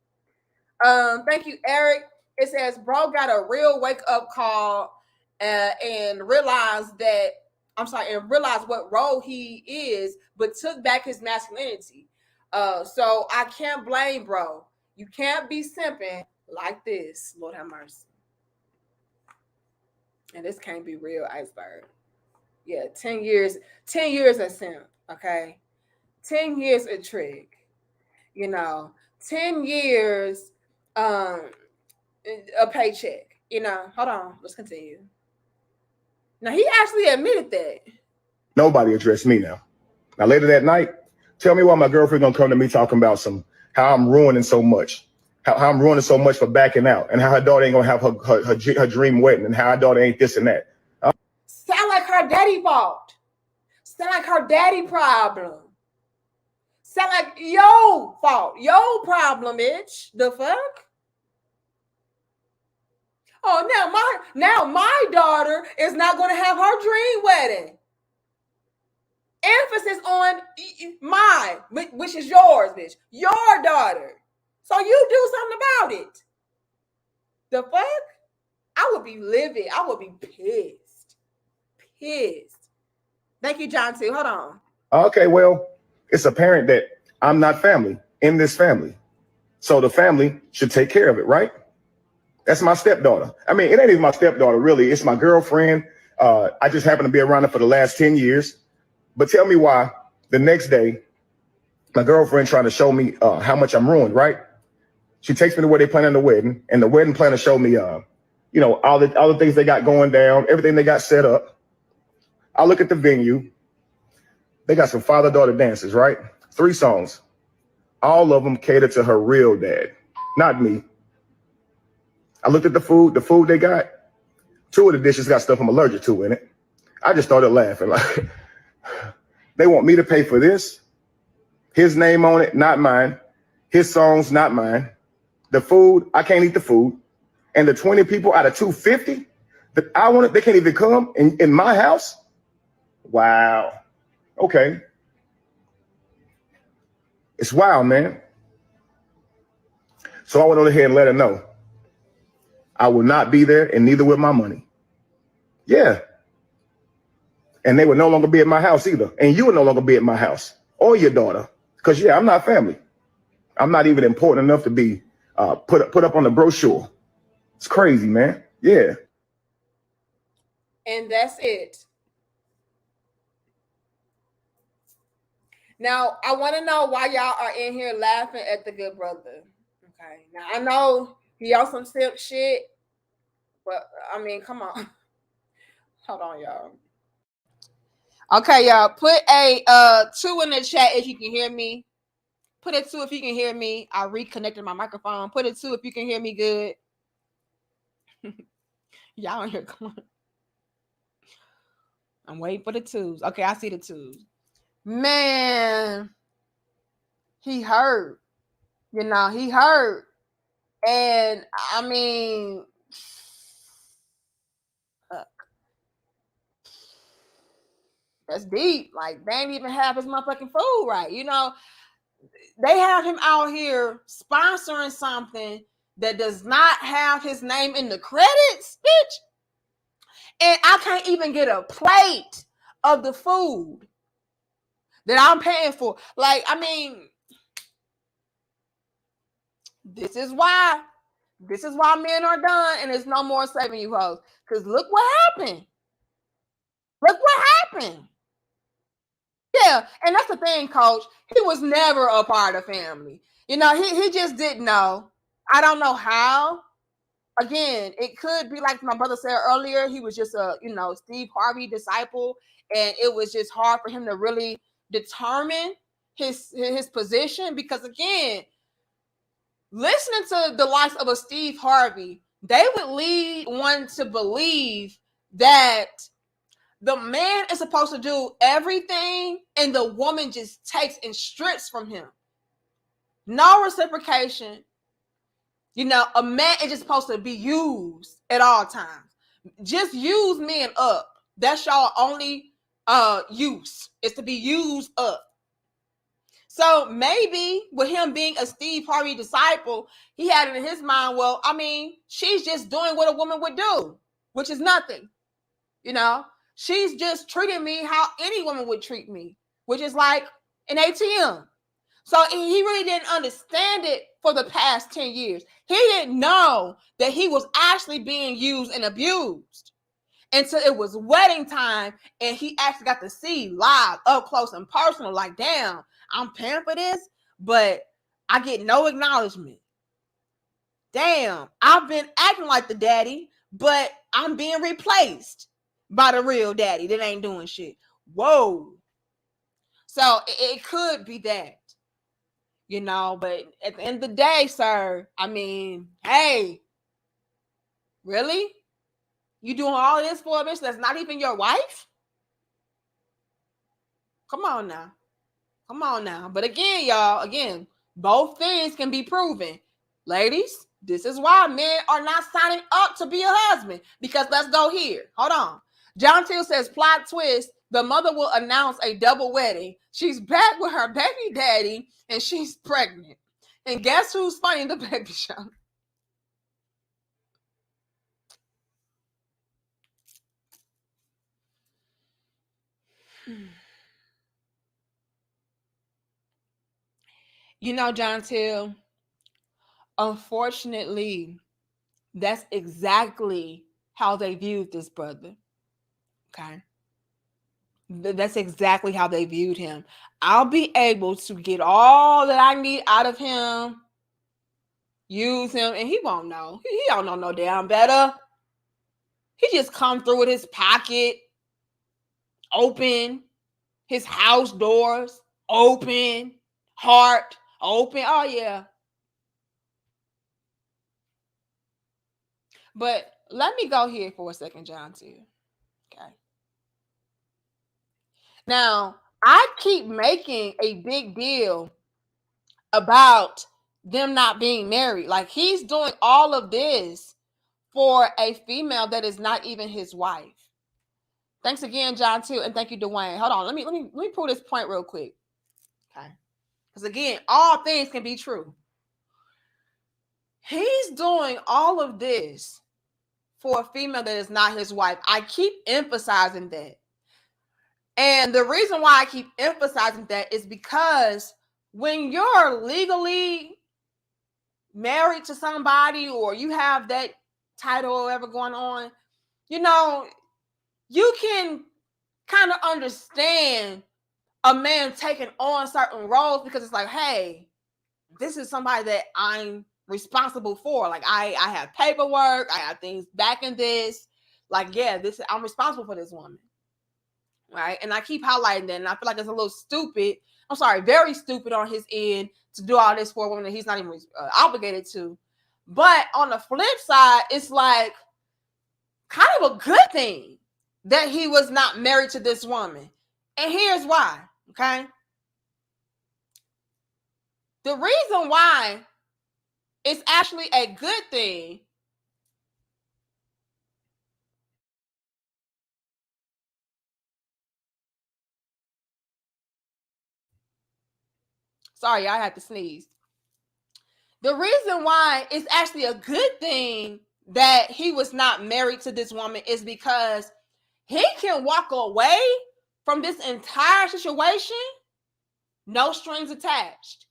Thank you, Eric. It says, bro got a real wake-up call and realized what role he is, but took back his masculinity. So I can't blame bro. You can't be simping like this. Lord have mercy. And this can't be real, iceberg. Yeah, 10 years of simp, okay? 10 years a trick. 10 years a paycheck. Hold on, let's continue. Now he actually admitted that. Nobody addressed me now. Now later that night, tell me why my girlfriend gonna come to me talking about how I'm ruining so much, how I'm ruining so much for backing out, and how her daughter ain't gonna have her dream wedding, and how her daughter ain't this and that. Sound like her daddy fault. Sound like her daddy problem. Sound like yo fault, yo problem, bitch. The fuck? Oh, now my daughter is not going to have her dream wedding. Emphasis on my, which is yours, bitch. Your daughter. So you do something about it. The fuck? I would be livid. I would be pissed. Pissed. Thank you, John, too. Hold on. Okay, well, it's apparent that I'm not family in this family. So the family should take care of it, right? That's my stepdaughter. I mean, it ain't even my stepdaughter, really. It's my girlfriend. I just happen to be around her for the last 10 years. But tell me why the next day, my girlfriend trying to show me how much I'm ruined, right? She takes me to where they planning the wedding, and the wedding planner showed me, all the things they got going down, everything they got set up. I look at the venue. They got some father-daughter dances, right? 3 songs. All of them cater to her real dad, not me. I looked at the food they got. 2 of the dishes got stuff I'm allergic to in it. I just started laughing. Like, they want me to pay for this. His name on it, not mine. His songs, not mine. The food, I can't eat the food. And the 20 people out of 250 that I wanted, they can't even come in my house. Wow. Okay. It's wild, man. So I went on ahead and let her know I will not be there, and neither will my money. Yeah. And they will no longer be at my house either. And you will no longer be at my house or your daughter. Because, yeah, I'm not family. I'm not even important enough to be put up on the brochure. It's crazy, man. Yeah. And that's it. Now, I want to know why y'all are in here laughing at the good brother. Okay. Now, I know he on some simp shit, but I mean, come on. Hold on, y'all. Okay, y'all. Put a 2 in the chat if you can hear me. Put a 2 if you can hear me. I reconnected my microphone. Put a 2 if you can hear me good. Y'all in here, come on. I'm waiting for the 2s. Okay, I see the 2s. Man, he hurt. He hurt. And I mean, That's deep. Like, they ain't even have his motherfucking food right. You know, they have him out here sponsoring something that does not have his name in the credits, bitch. And I can't even get a plate of the food that I'm paying for. Like, I mean, this is why men are done, and there's no more saving you hoes. Because look what happened. Look what happened. Yeah, and that's the thing, coach. He was never a part of family. You know, he just didn't know. I don't know how. Again, it could be like my brother said earlier, he was just a, Steve Harvey disciple, and it was just hard for him to really determine his position, because again, listening to the likes of a Steve Harvey, they would lead one to believe that the man is supposed to do everything and the woman just takes and strips from him. No reciprocation. You know, a man is just supposed to be used at all times. Just use men up. That's y'all only use, is to be used up. So maybe with him being a Steve Harvey disciple, he had it in his mind, well, I mean, she's just doing what a woman would do, which is nothing. You know, she's just treating me how any woman would treat me, which is like an ATM. So he really didn't understand it for the past 10 years. He didn't know that he was actually being used and abused until it was wedding time, and he actually got to see live, up close and personal, like, damn, I'm paying for this, but I get no acknowledgement. Damn, I've been acting like the daddy, but I'm being replaced by the real daddy that ain't doing shit. Whoa. So it could be that, you know, but at the end of the day, sir, I mean, hey, really? You doing all this for a bitch that's not even your wife? Come on now. Come on now. But again, y'all, both things can be proven. Ladies, this is why men are not signing up to be a husband. Because let's go here. Hold on. John Till says, plot twist, the mother will announce a double wedding. She's back with her baby daddy and she's pregnant. And guess who's funding the baby shower? You know, John Till, unfortunately, that's exactly how they viewed this brother. Okay. That's exactly how they viewed him. I'll be able to get all that I need out of him, use him, and he won't know. He don't know no damn better. He just come through with his pocket open, his house doors open, heart open. Oh yeah. But let me go here for a second, John, too. Okay. Now, I keep making a big deal about them not being married. Like, he's doing all of this for a female that is not even his wife. Thanks again, John, too, and thank you, Dwayne. Hold on, let me pull this point real quick. Okay. Because again, all things can be true. He's doing all of this for a female that is not his wife. I keep emphasizing that. And the reason why I keep emphasizing that is because when you're legally married to somebody, or you have that title or whatever going on, you know, you can kind of understand a man taking on certain roles, because it's like, hey, this is somebody that I'm responsible for. Like, I have paperwork, I have things back in this. Like, yeah, I'm responsible for this woman. Right. And I keep highlighting that. And I feel like it's a little stupid. I'm sorry, very stupid on his end to do all this for a woman that he's not even obligated to. But on the flip side, it's like kind of a good thing that he was not married to this woman. And here's why. Okay. The reason why it's actually a good thing Sorry, I had to sneeze. The reason why it's actually a good thing that he was not married to this woman is because he can walk away from this entire situation, no strings attached.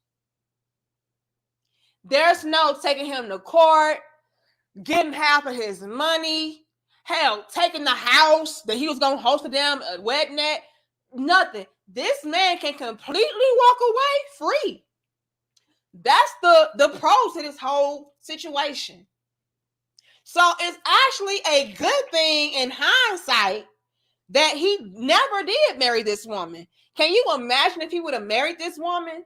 There's no taking him to court, getting half of his money, hell, taking the house that he was going to host a damn wedding at, nothing. This man can completely walk away free. That's the pros to this whole situation. So it's actually a good thing in hindsight that he never did marry this woman. Can you imagine if he would have married this woman?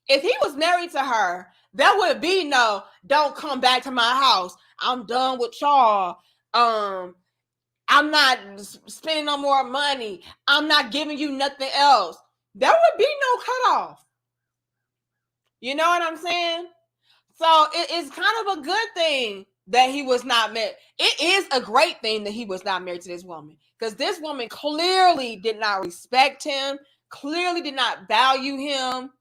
If he was married to her, there would be no, don't come back to my house. I'm done with y'all. I'm not spending no more money. I'm not giving you nothing else. There would be no cutoff. You know what I'm saying? So it's kind of a good thing that he was not married. It is a great thing that he was not married to this woman, because this woman clearly did not respect him, clearly did not value him.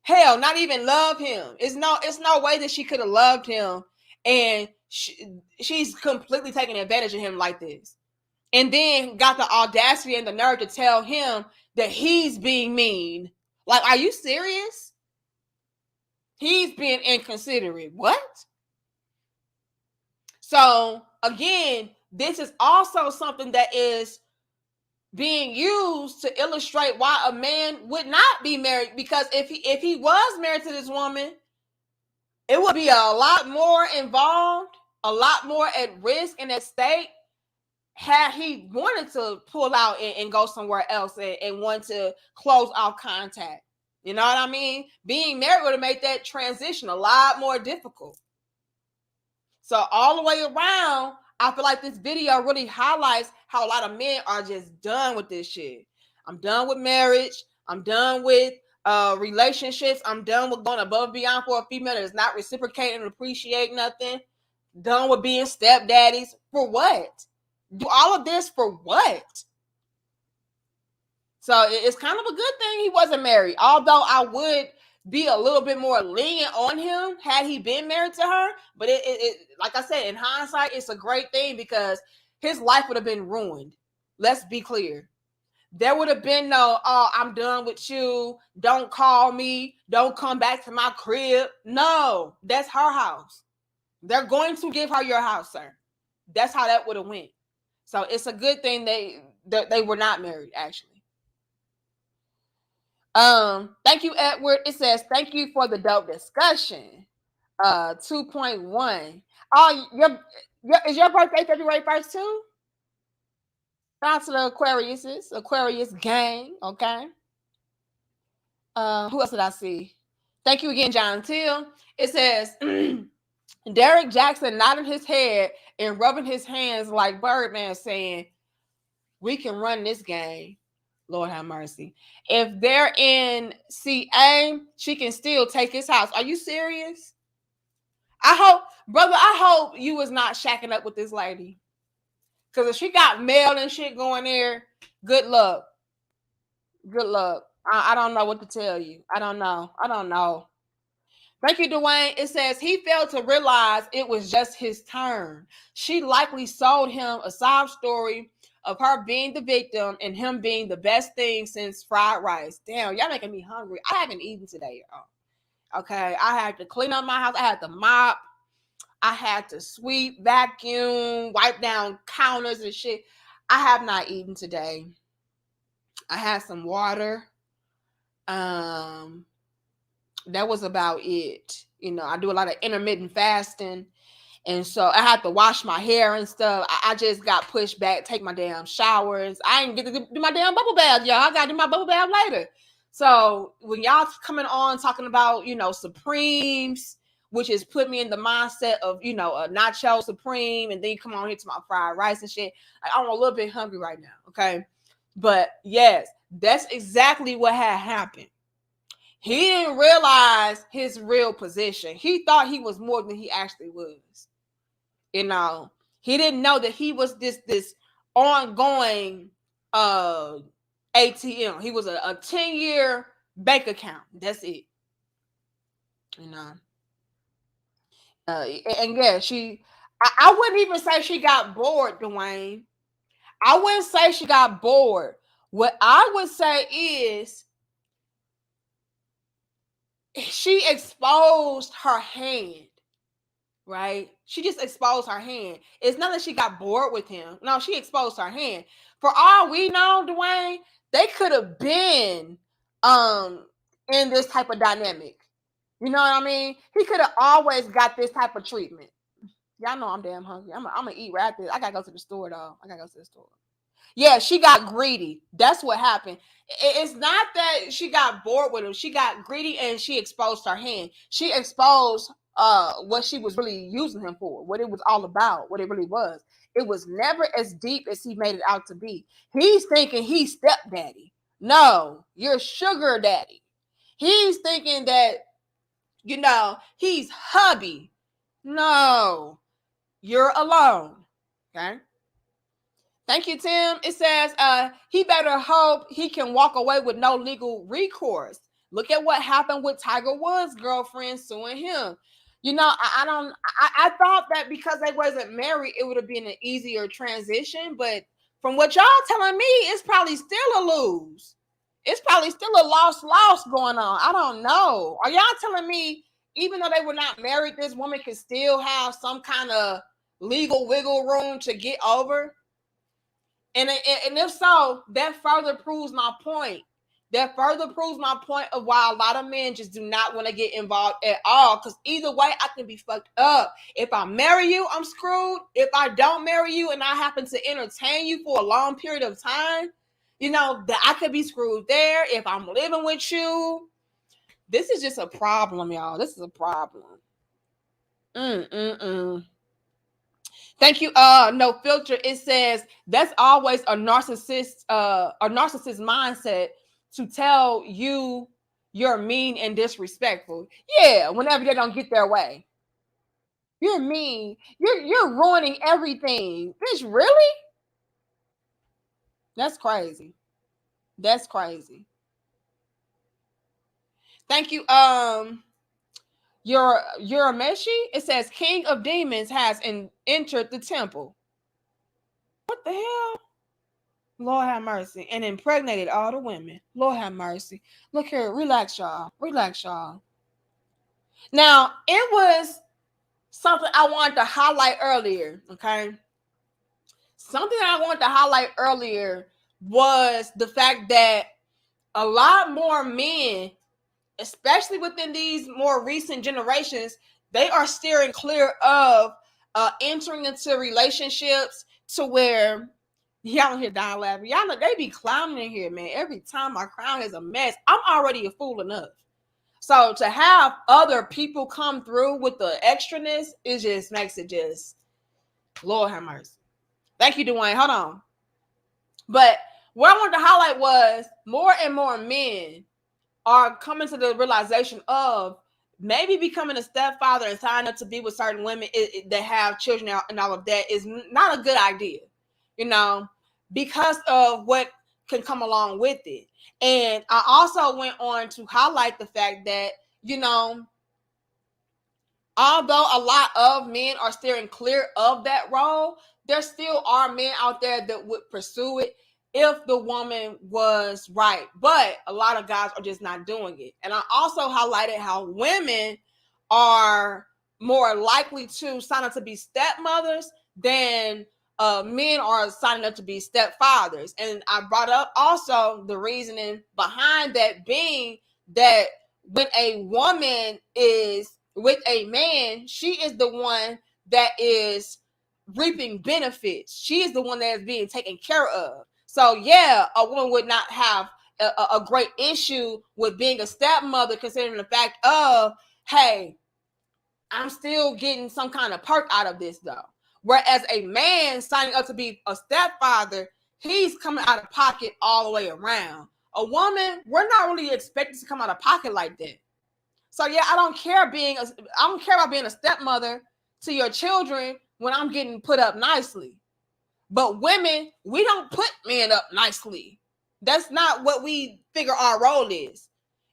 Hell, not even love him. It's no way that she could have loved him, and she's completely taking advantage of him like this. And then got the audacity and the nerve to tell him that he's being mean. Like, are you serious? He's being inconsiderate. What? So, again, this is also something that is being used to illustrate why a man would not be married. Because if he was married to this woman, it would be a lot more involved, a lot more at risk and at stake had he wanted to pull out and go somewhere else and want to close off contact. You know what I mean? Being married would have made that transition a lot more difficult. So all the way around, I feel like this video really highlights how a lot of men are just done with this shit. I'm done with marriage. I'm done with relationships. I'm done with going above and beyond for a female that is not reciprocating and appreciate nothing. Done with being stepdaddies. For what? Do all of this for what? So it's kind of a good thing he wasn't married. Although I would be a little bit more lenient on him had he been married to her. But it like I said, in hindsight, it's a great thing because his life would have been ruined. Let's be clear. There would have been no, oh, I'm done with you. Don't call me. Don't come back to my crib. No, that's her house. They're going to give her your house, sir. That's how that would have went. So it's a good thing they were not married, actually. Thank you, Edward. It says, thank you for the dope discussion. 2.1. Oh, is your birthday February 1st too? Shout out to the Aquarius gang, okay? Who else did I see? Thank you again, John Till. It says, Derek Jackson nodding his head and rubbing his hands like Birdman saying, we can run this game. Lord have mercy. If they're in CA, she can still take his house. Are you serious? I hope you was not shacking up with this lady. Because if she got mail and shit going there, good luck. Good luck. I don't know what to tell you. I don't know. Thank you, Dwayne. It says he failed to realize it was just his turn. She likely sold him a sob story of her being the victim and him being the best thing since fried rice. Damn, y'all making me hungry. I haven't eaten today, y'all. Okay, I had to clean up my house. I had to mop. I had to sweep, vacuum, wipe down counters and shit. I have not eaten today. I had some water. That was about it. You know, I do a lot of intermittent fasting. And so I had to wash my hair and stuff. I just got pushed back, take my damn showers. I didn't get to do my damn bubble bath, y'all. I got to do my bubble bath later. So when y'all coming on talking about, you know, Supremes, which is put me in the mindset of, you know, a nacho Supreme, and then you come on here to my fried rice and shit. I'm a little bit hungry right now, okay? But yes, that's exactly what had happened. He didn't realize his real position. He thought he was more than he actually was. You know, he didn't know that he was this ongoing ATM. He was a 10-year bank account. That's it. You know. And yeah, I wouldn't even say she got bored, Dwayne. I wouldn't say she got bored. What I would say is she exposed her hand, right? She just exposed her hand. It's not that she got bored with him. No, she exposed her hand. For all we know, Dwayne, they could have been in this type of dynamic. You know what I mean? He could have always got this type of treatment. Y'all know I'm damn hungry. I'm gonna eat right after. I gotta go to the store though. I gotta go to the store. Yeah, she got greedy. That's what happened. It's not that she got bored with him. She got greedy and she exposed her hand. She exposed what she was really using him for, what it was all about, what it really was. It was never as deep as he made it out to be. He's thinking he's stepdaddy. No, you're sugar daddy. He's thinking that, you know, he's hubby. No, you're alone. Okay. Thank you, Tim. It says he better hope he can walk away with no legal recourse. Look at what happened with Tiger Woods' girlfriend suing him. You know, I thought that because they wasn't married, it would have been an easier transition. But from what y'all telling me, it's probably still a lose. It's probably still a loss going on. I don't know. Are y'all telling me even though they were not married, this woman can still have some kind of legal wiggle room to get over? And if so, that further proves my point. That further proves my point of why a lot of men just do not want to get involved at all. Because either way, I can be fucked up. If I marry you, I'm screwed. If I don't marry you and I happen to entertain you for a long period of time, you know, that I could be screwed there. If I'm living with you, this is just a problem, y'all. This is a problem. Thank you. No filter. It says that's always a narcissist mindset to tell you you're mean and disrespectful. Yeah, whenever they don't get their way. You're mean. You're ruining everything. Bitch, really? That's crazy. That's crazy. Thank you. Your Meshi, it says King of Demons has entered the temple. What the hell? Lord have mercy. And impregnated all the women. Lord have mercy. Look here. Relax, y'all. Relax, y'all. Now, it was something I wanted to highlight earlier. Okay. Something I wanted to highlight earlier was the fact that a lot more men, especially within these more recent generations, they are steering clear of entering into relationships to where y'all don't hear Don laughing. Y'all know they be clowning in here, man. Every time my crown is a mess, I'm already a fool enough. So to have other people come through with the extraness, it just makes it just, Lord have mercy. Thank you, Dwayne. Hold on. But what I wanted to highlight was more and more men are coming to the realization of maybe becoming a stepfather and signing up to be with certain women that have children and all of that is not a good idea, you know, because of what can come along with it. And I also went on to highlight the fact that, you know, although a lot of men are steering clear of that role, there still are men out there that would pursue it if the woman was right. But a lot of guys are just not doing it. And I also highlighted how women are more likely to sign up to be stepmothers than men are signing up to be stepfathers. And I brought up also the reasoning behind that being that when a woman is with a man, she is the one that is reaping benefits. She is the one that is being taken care of. So yeah, a woman would not have a great issue with being a stepmother, considering the fact of, hey, I'm still getting some kind of perk out of this though. Whereas a man signing up to be a stepfather, he's coming out of pocket all the way around. A woman, we're not really expected to come out of pocket like that. So yeah, I don't care about being a stepmother to your children when I'm getting put up nicely. But women, we don't put men up nicely. That's not what we figure our role is.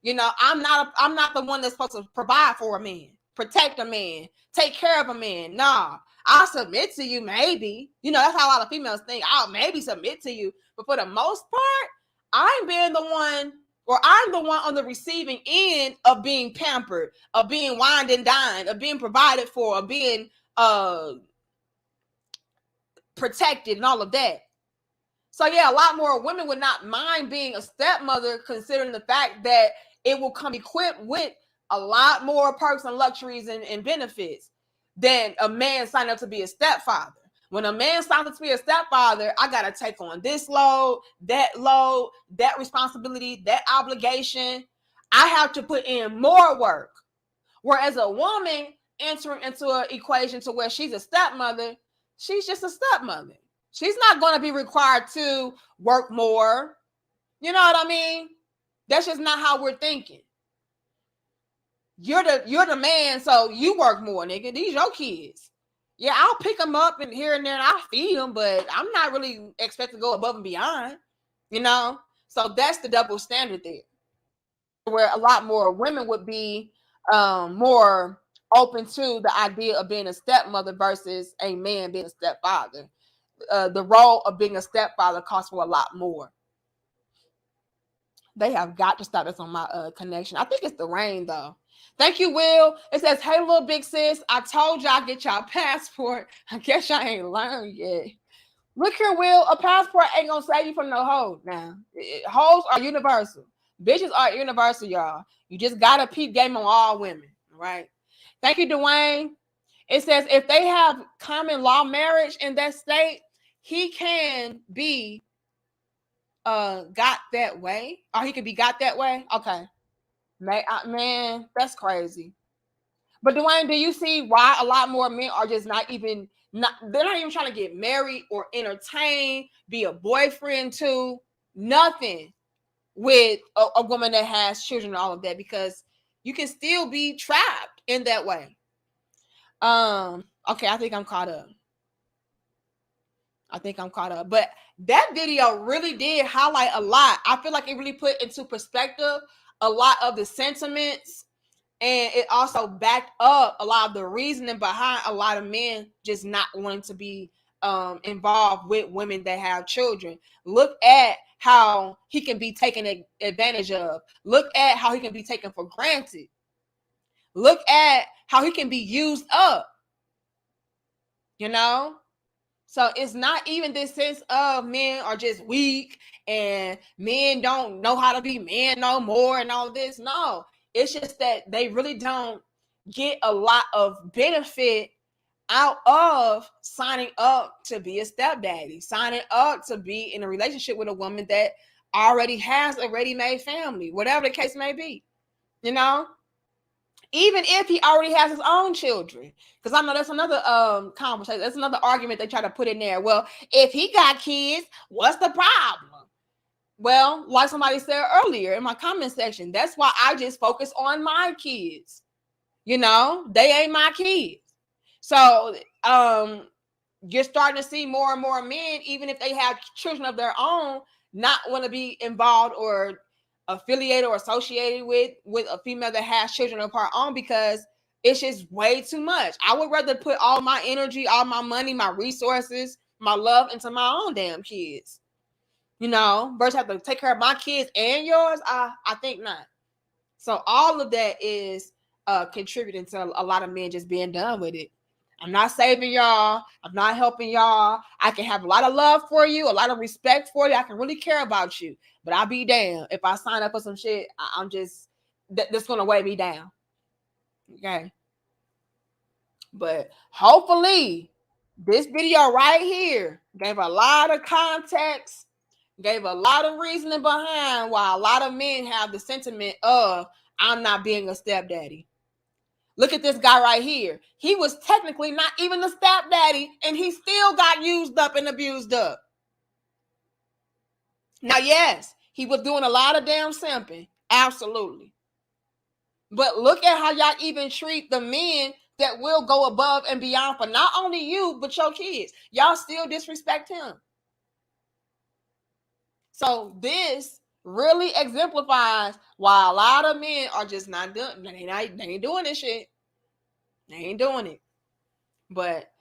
You know, I'm not the one that's supposed to provide for a man, protect a man, take care of a man. Nah, I'll submit to you, maybe. You know, that's how a lot of females think. I'll maybe submit to you. But for the most part, I'm being the one, or I'm the one on the receiving end of being pampered, of being wined and dined, of being provided for, of being protected and all of that. So yeah, a lot more women would not mind being a stepmother, considering the fact that it will come equipped with a lot more perks and luxuries and benefits than a man signing up to be a stepfather. When a man signs up to be a stepfather, I got to take on this load, that responsibility, that obligation. I have to put in more work. Whereas a woman entering into an equation to where she's a stepmother, she's just a stepmother. She's not going to be required to work more. You know what I mean? That's just not how we're thinking. You're the man, so you work more, nigga. These your kids. Yeah, I'll pick them up and here and there, and I'll feed them, but I'm not really expected to go above and beyond, you know? So that's the double standard there, where a lot more women would be more open to the idea of being a stepmother versus a man being a stepfather. The role of being a stepfather costs for a lot more. They have got to stop this on my connection. I think it's the rain, though. Thank you, Will. It says, hey, little big sis, I told y'all get y'all passport. I guess y'all ain't learned yet. Look here, Will. A passport ain't going to save you from no hoes now. Hoes are universal. Bitches are universal, y'all. You just got to peep game on all women, right? Thank you, Dwayne. It says, if they have common law marriage in that state, he can be got that way, or he could be got that way. Okay, man, that's crazy. But Dwayne, do you see why a lot more men are just they're not even trying to get married or entertain, be a boyfriend to, nothing with a woman that has children and all of that, because you can still be trapped in that way. Okay, I think I'm caught up. But that video really did highlight a lot. I feel like it really put into perspective a lot of the sentiments, and it also backed up a lot of the reasoning behind a lot of men just not wanting to be involved with women that have children. Look at how he can be taken advantage of. Look at how he can be taken for granted. Look at how he can be used up. You know? So it's not even this sense of men are just weak and men don't know how to be men no more and all this. No, it's just that they really don't get a lot of benefit out of signing up to be a stepdaddy, signing up to be in a relationship with a woman that already has a ready-made family, whatever the case may be, you know? Even if he already has his own children, because I know that's another conversation. That's another argument they try to put in there. Well, if he got kids, what's the problem? Well, like somebody said earlier in my comment section, that's why I just focus on my kids. You know, they ain't my kids. So you're starting to see more and more men, even if they have children of their own, not want to be involved or affiliated or associated with a female that has children of her own, because it's just way too much. I would rather put all my energy, all my money, my resources, my love into my own damn kids, you know, versus have to take care of my kids and yours. I think not. So all of that is contributing to a lot of men just being done with it. I'm not saving y'all. I'm not helping y'all. I can have a lot of love for you, a lot of respect for you. I can really care about you, but I'll be damned if I sign up for some shit. I'm just, that's going to weigh me down. Okay. But hopefully this video right here gave a lot of context, gave a lot of reasoning behind why a lot of men have the sentiment of, I'm not being a stepdaddy. Look at this guy right here. He was technically not even a stepdaddy, and he still got used up and abused up. Now, yes, he was doing a lot of damn simping. Absolutely. But look at how y'all even treat the men that will go above and beyond for not only you, but your kids. Y'all still disrespect him. So this really exemplifies why a lot of men are just not doing. They ain't doing this shit. They ain't doing it. But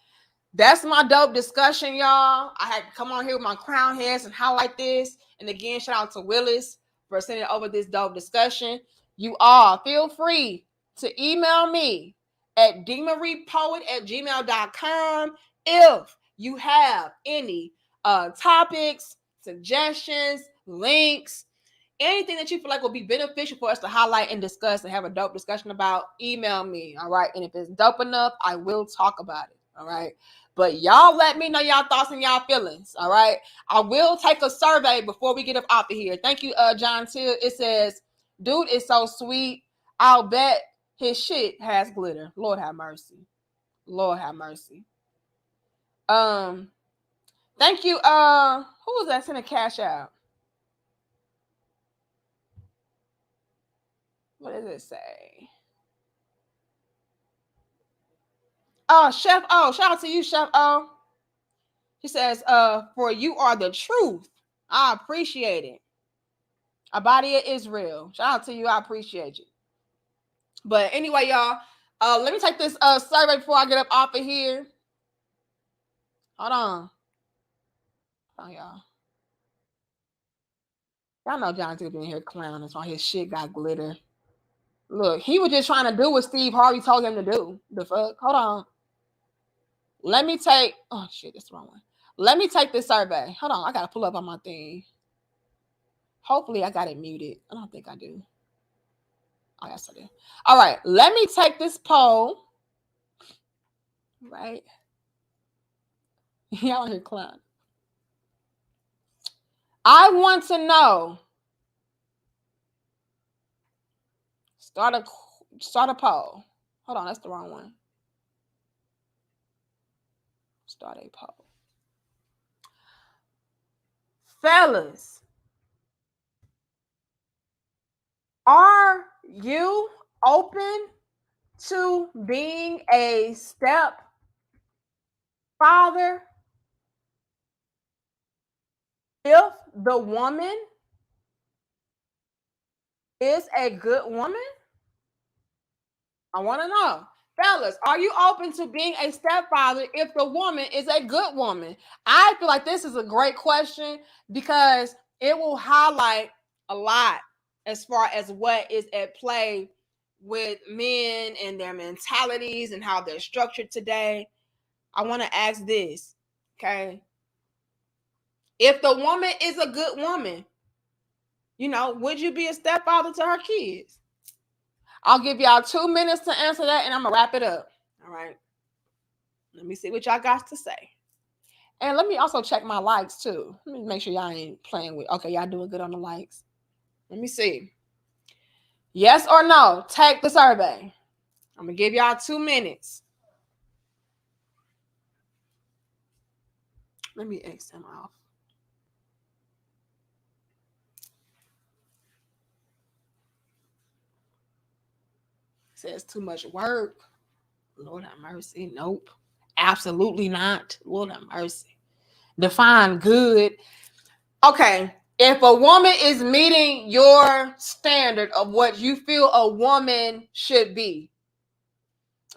that's my dope discussion, y'all. I had to come on here with my crown heads and highlight this. And again, shout out to Willis for sending over this dope discussion. You all feel free to email me at demariepoet@gmail.com if you have any topics, suggestions, links, anything that you feel like will be beneficial for us to highlight and discuss and have a dope discussion about. Email me, all right? And if it's dope enough, I will talk about it, all right? But y'all let me know y'all thoughts and y'all feelings, all right? I will take a survey before we get up out of here. Thank you, John Till. It says, dude is so sweet. I'll bet his shit has glitter. Lord have mercy. Lord have mercy. Thank you. Who was that sending cash out? What does it say? Oh, Chef O. Shout out to you, Chef O. He says, for you are the truth. I appreciate it. Abadi of Israel. Shout out to you. I appreciate you. But anyway, y'all, let me take this survey before I get up off of here. Hold on. Oh, y'all. Y'all know John T been here clowning, so his shit got glitter. Look, he was just trying to do what Steve Harvey told him to do. The fuck? Hold on. Let me take... Oh, shit, that's the wrong one. Let me take this survey. Hold on. I got to pull up on my thing. Hopefully, I got it muted. I don't think I do. Oh, yes, I do. All right. Let me take this poll. Right. Y'all here clown. I want to know. Start a poll. Hold on, that's the wrong one. Start a poll. Fellas, are you open to being a step father if the woman is a good woman? I want to know. Fellas, are you open to being a stepfather if the woman is a good woman? I feel like this is a great question because it will highlight a lot as far as what is at play with men and their mentalities and how they're structured today. I want to ask this, okay? If the woman is a good woman, you know, would you be a stepfather to her kids? I'll give y'all 2 minutes to answer that, and I'm going to wrap it up. All right. Let me see what y'all got to say. And let me also check my likes, too. Let me make sure y'all ain't playing with... Okay, y'all doing good on the likes. Let me see. Yes or no? Take the survey. I'm going to give y'all 2 minutes. Let me X them off. Says too much work. Lord have mercy. Nope. Absolutely not. Lord have mercy. Define good. Okay. If a woman is meeting your standard of what you feel a woman should be,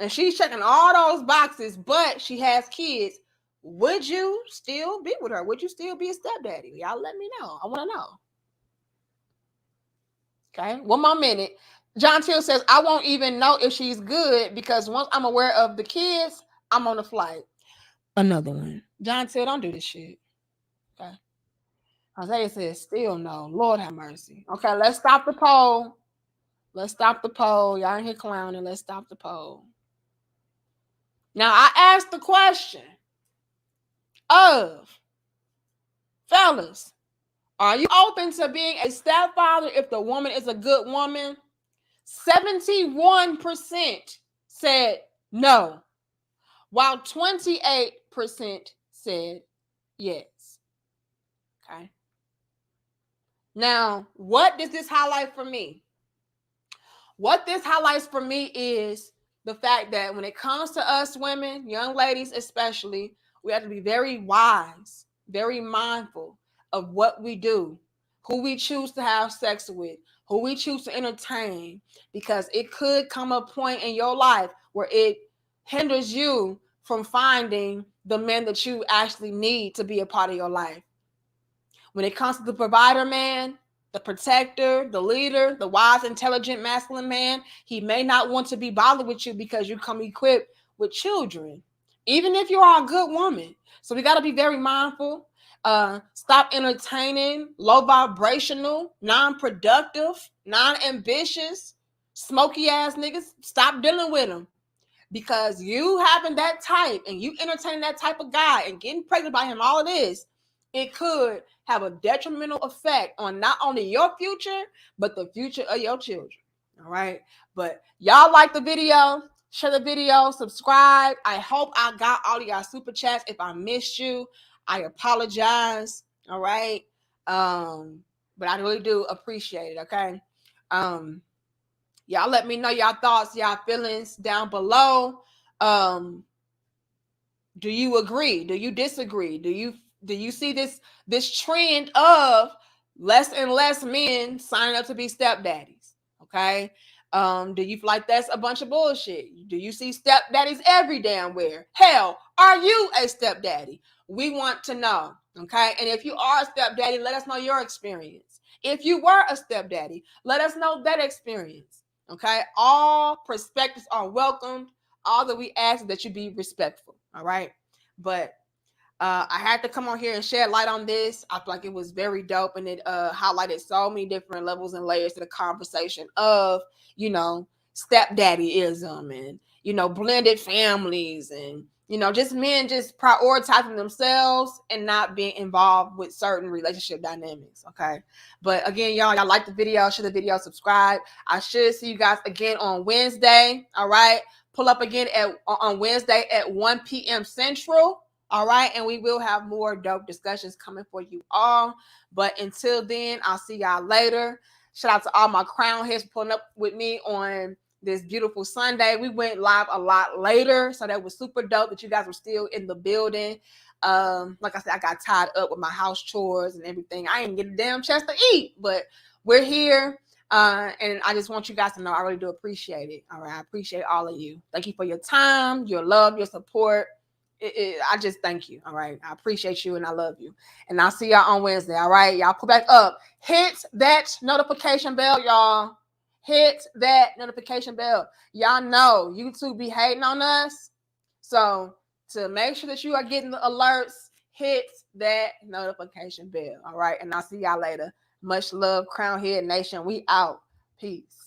and she's checking all those boxes, but she has kids, would you still be with her? Would you still be a stepdaddy? Y'all let me know. I want to know. Okay. 1 more minute. John Till says, I won't even know if she's good because once I'm aware of the kids, I'm on the flight. Another one. John Till, don't do this shit. Okay. Isaiah says, still no. Lord have mercy. Okay, let's stop the poll. Let's stop the poll. Y'all in here clowning. Let's stop the poll. Now, I asked the question of, fellas, are you open to being a stepfather if the woman is a good woman? 71% said no, while 28% said yes. Okay. Now, what does this highlight for me? What this highlights for me is the fact that when it comes to us women, young ladies especially, we have to be very wise, very mindful of what we do, who we choose to have sex with, who we choose to entertain, because it could come a point in your life where it hinders you from finding the men that you actually need to be a part of your life. When it comes to the provider man, the protector, the leader, the wise, intelligent, masculine man, he may not want to be bothered with you because you come equipped with children, even if you are a good woman. So we got to be very mindful. Stop entertaining low vibrational, non-productive, non-ambitious, smoky ass niggas. Stop dealing with them. Because you having that type and you entertaining that type of guy and getting pregnant by him, all it is, it could have a detrimental effect on not only your future, but the future of your children. All right. But y'all like the video, share the video, subscribe. I hope I got all of y'all super chats. If I missed you, I apologize. All right. But I really do appreciate it. Okay. Y'all let me know y'all thoughts, y'all feelings down below. Do you agree? Do you disagree? Do you see this trend of less and less men signing up to be stepdaddies? Okay. Do you feel like that's a bunch of bullshit? Do you see stepdaddies every damn where? Hell, are you a stepdaddy? We want to know. Okay. And if you are a stepdaddy, let us know your experience. If you were a stepdaddy, let us know that experience. Okay, all perspectives are welcomed. All that we ask is that you be respectful. All right, but I had to come on here and shed light on this. I feel like it was very dope, and it highlighted so many different levels and layers to the conversation of, you know, stepdaddyism and, you know, blended families and, you know, just men just prioritizing themselves and not being involved with certain relationship dynamics. Okay. But again, y'all like the video, share the video, subscribe. I should see you guys again on Wednesday. All right. Pull up again on Wednesday at 1 p.m. Central. All right. And we will have more dope discussions coming for you all. But until then, I'll see y'all later. Shout out to all my crown heads for pulling up with me on this beautiful Sunday. We went live a lot later, so that was super dope that you guys were still in the building. Like I said, I got tied up with my house chores and everything. I didn't get a damn chance to eat, but we're here. And I just want you guys to know I really do appreciate it. All right. I appreciate all of you. Thank you for your time, your love, your support. I just thank you. All right. I appreciate you and I love you. And I'll see y'all on Wednesday. All right. Y'all pull back up. Hit that notification bell, y'all. Hit that notification bell. Y'all know YouTube be hating on us. So to make sure that you are getting the alerts, hit that notification bell. All right. And I'll see y'all later. Much love, Crown Head Nation. We out. Peace.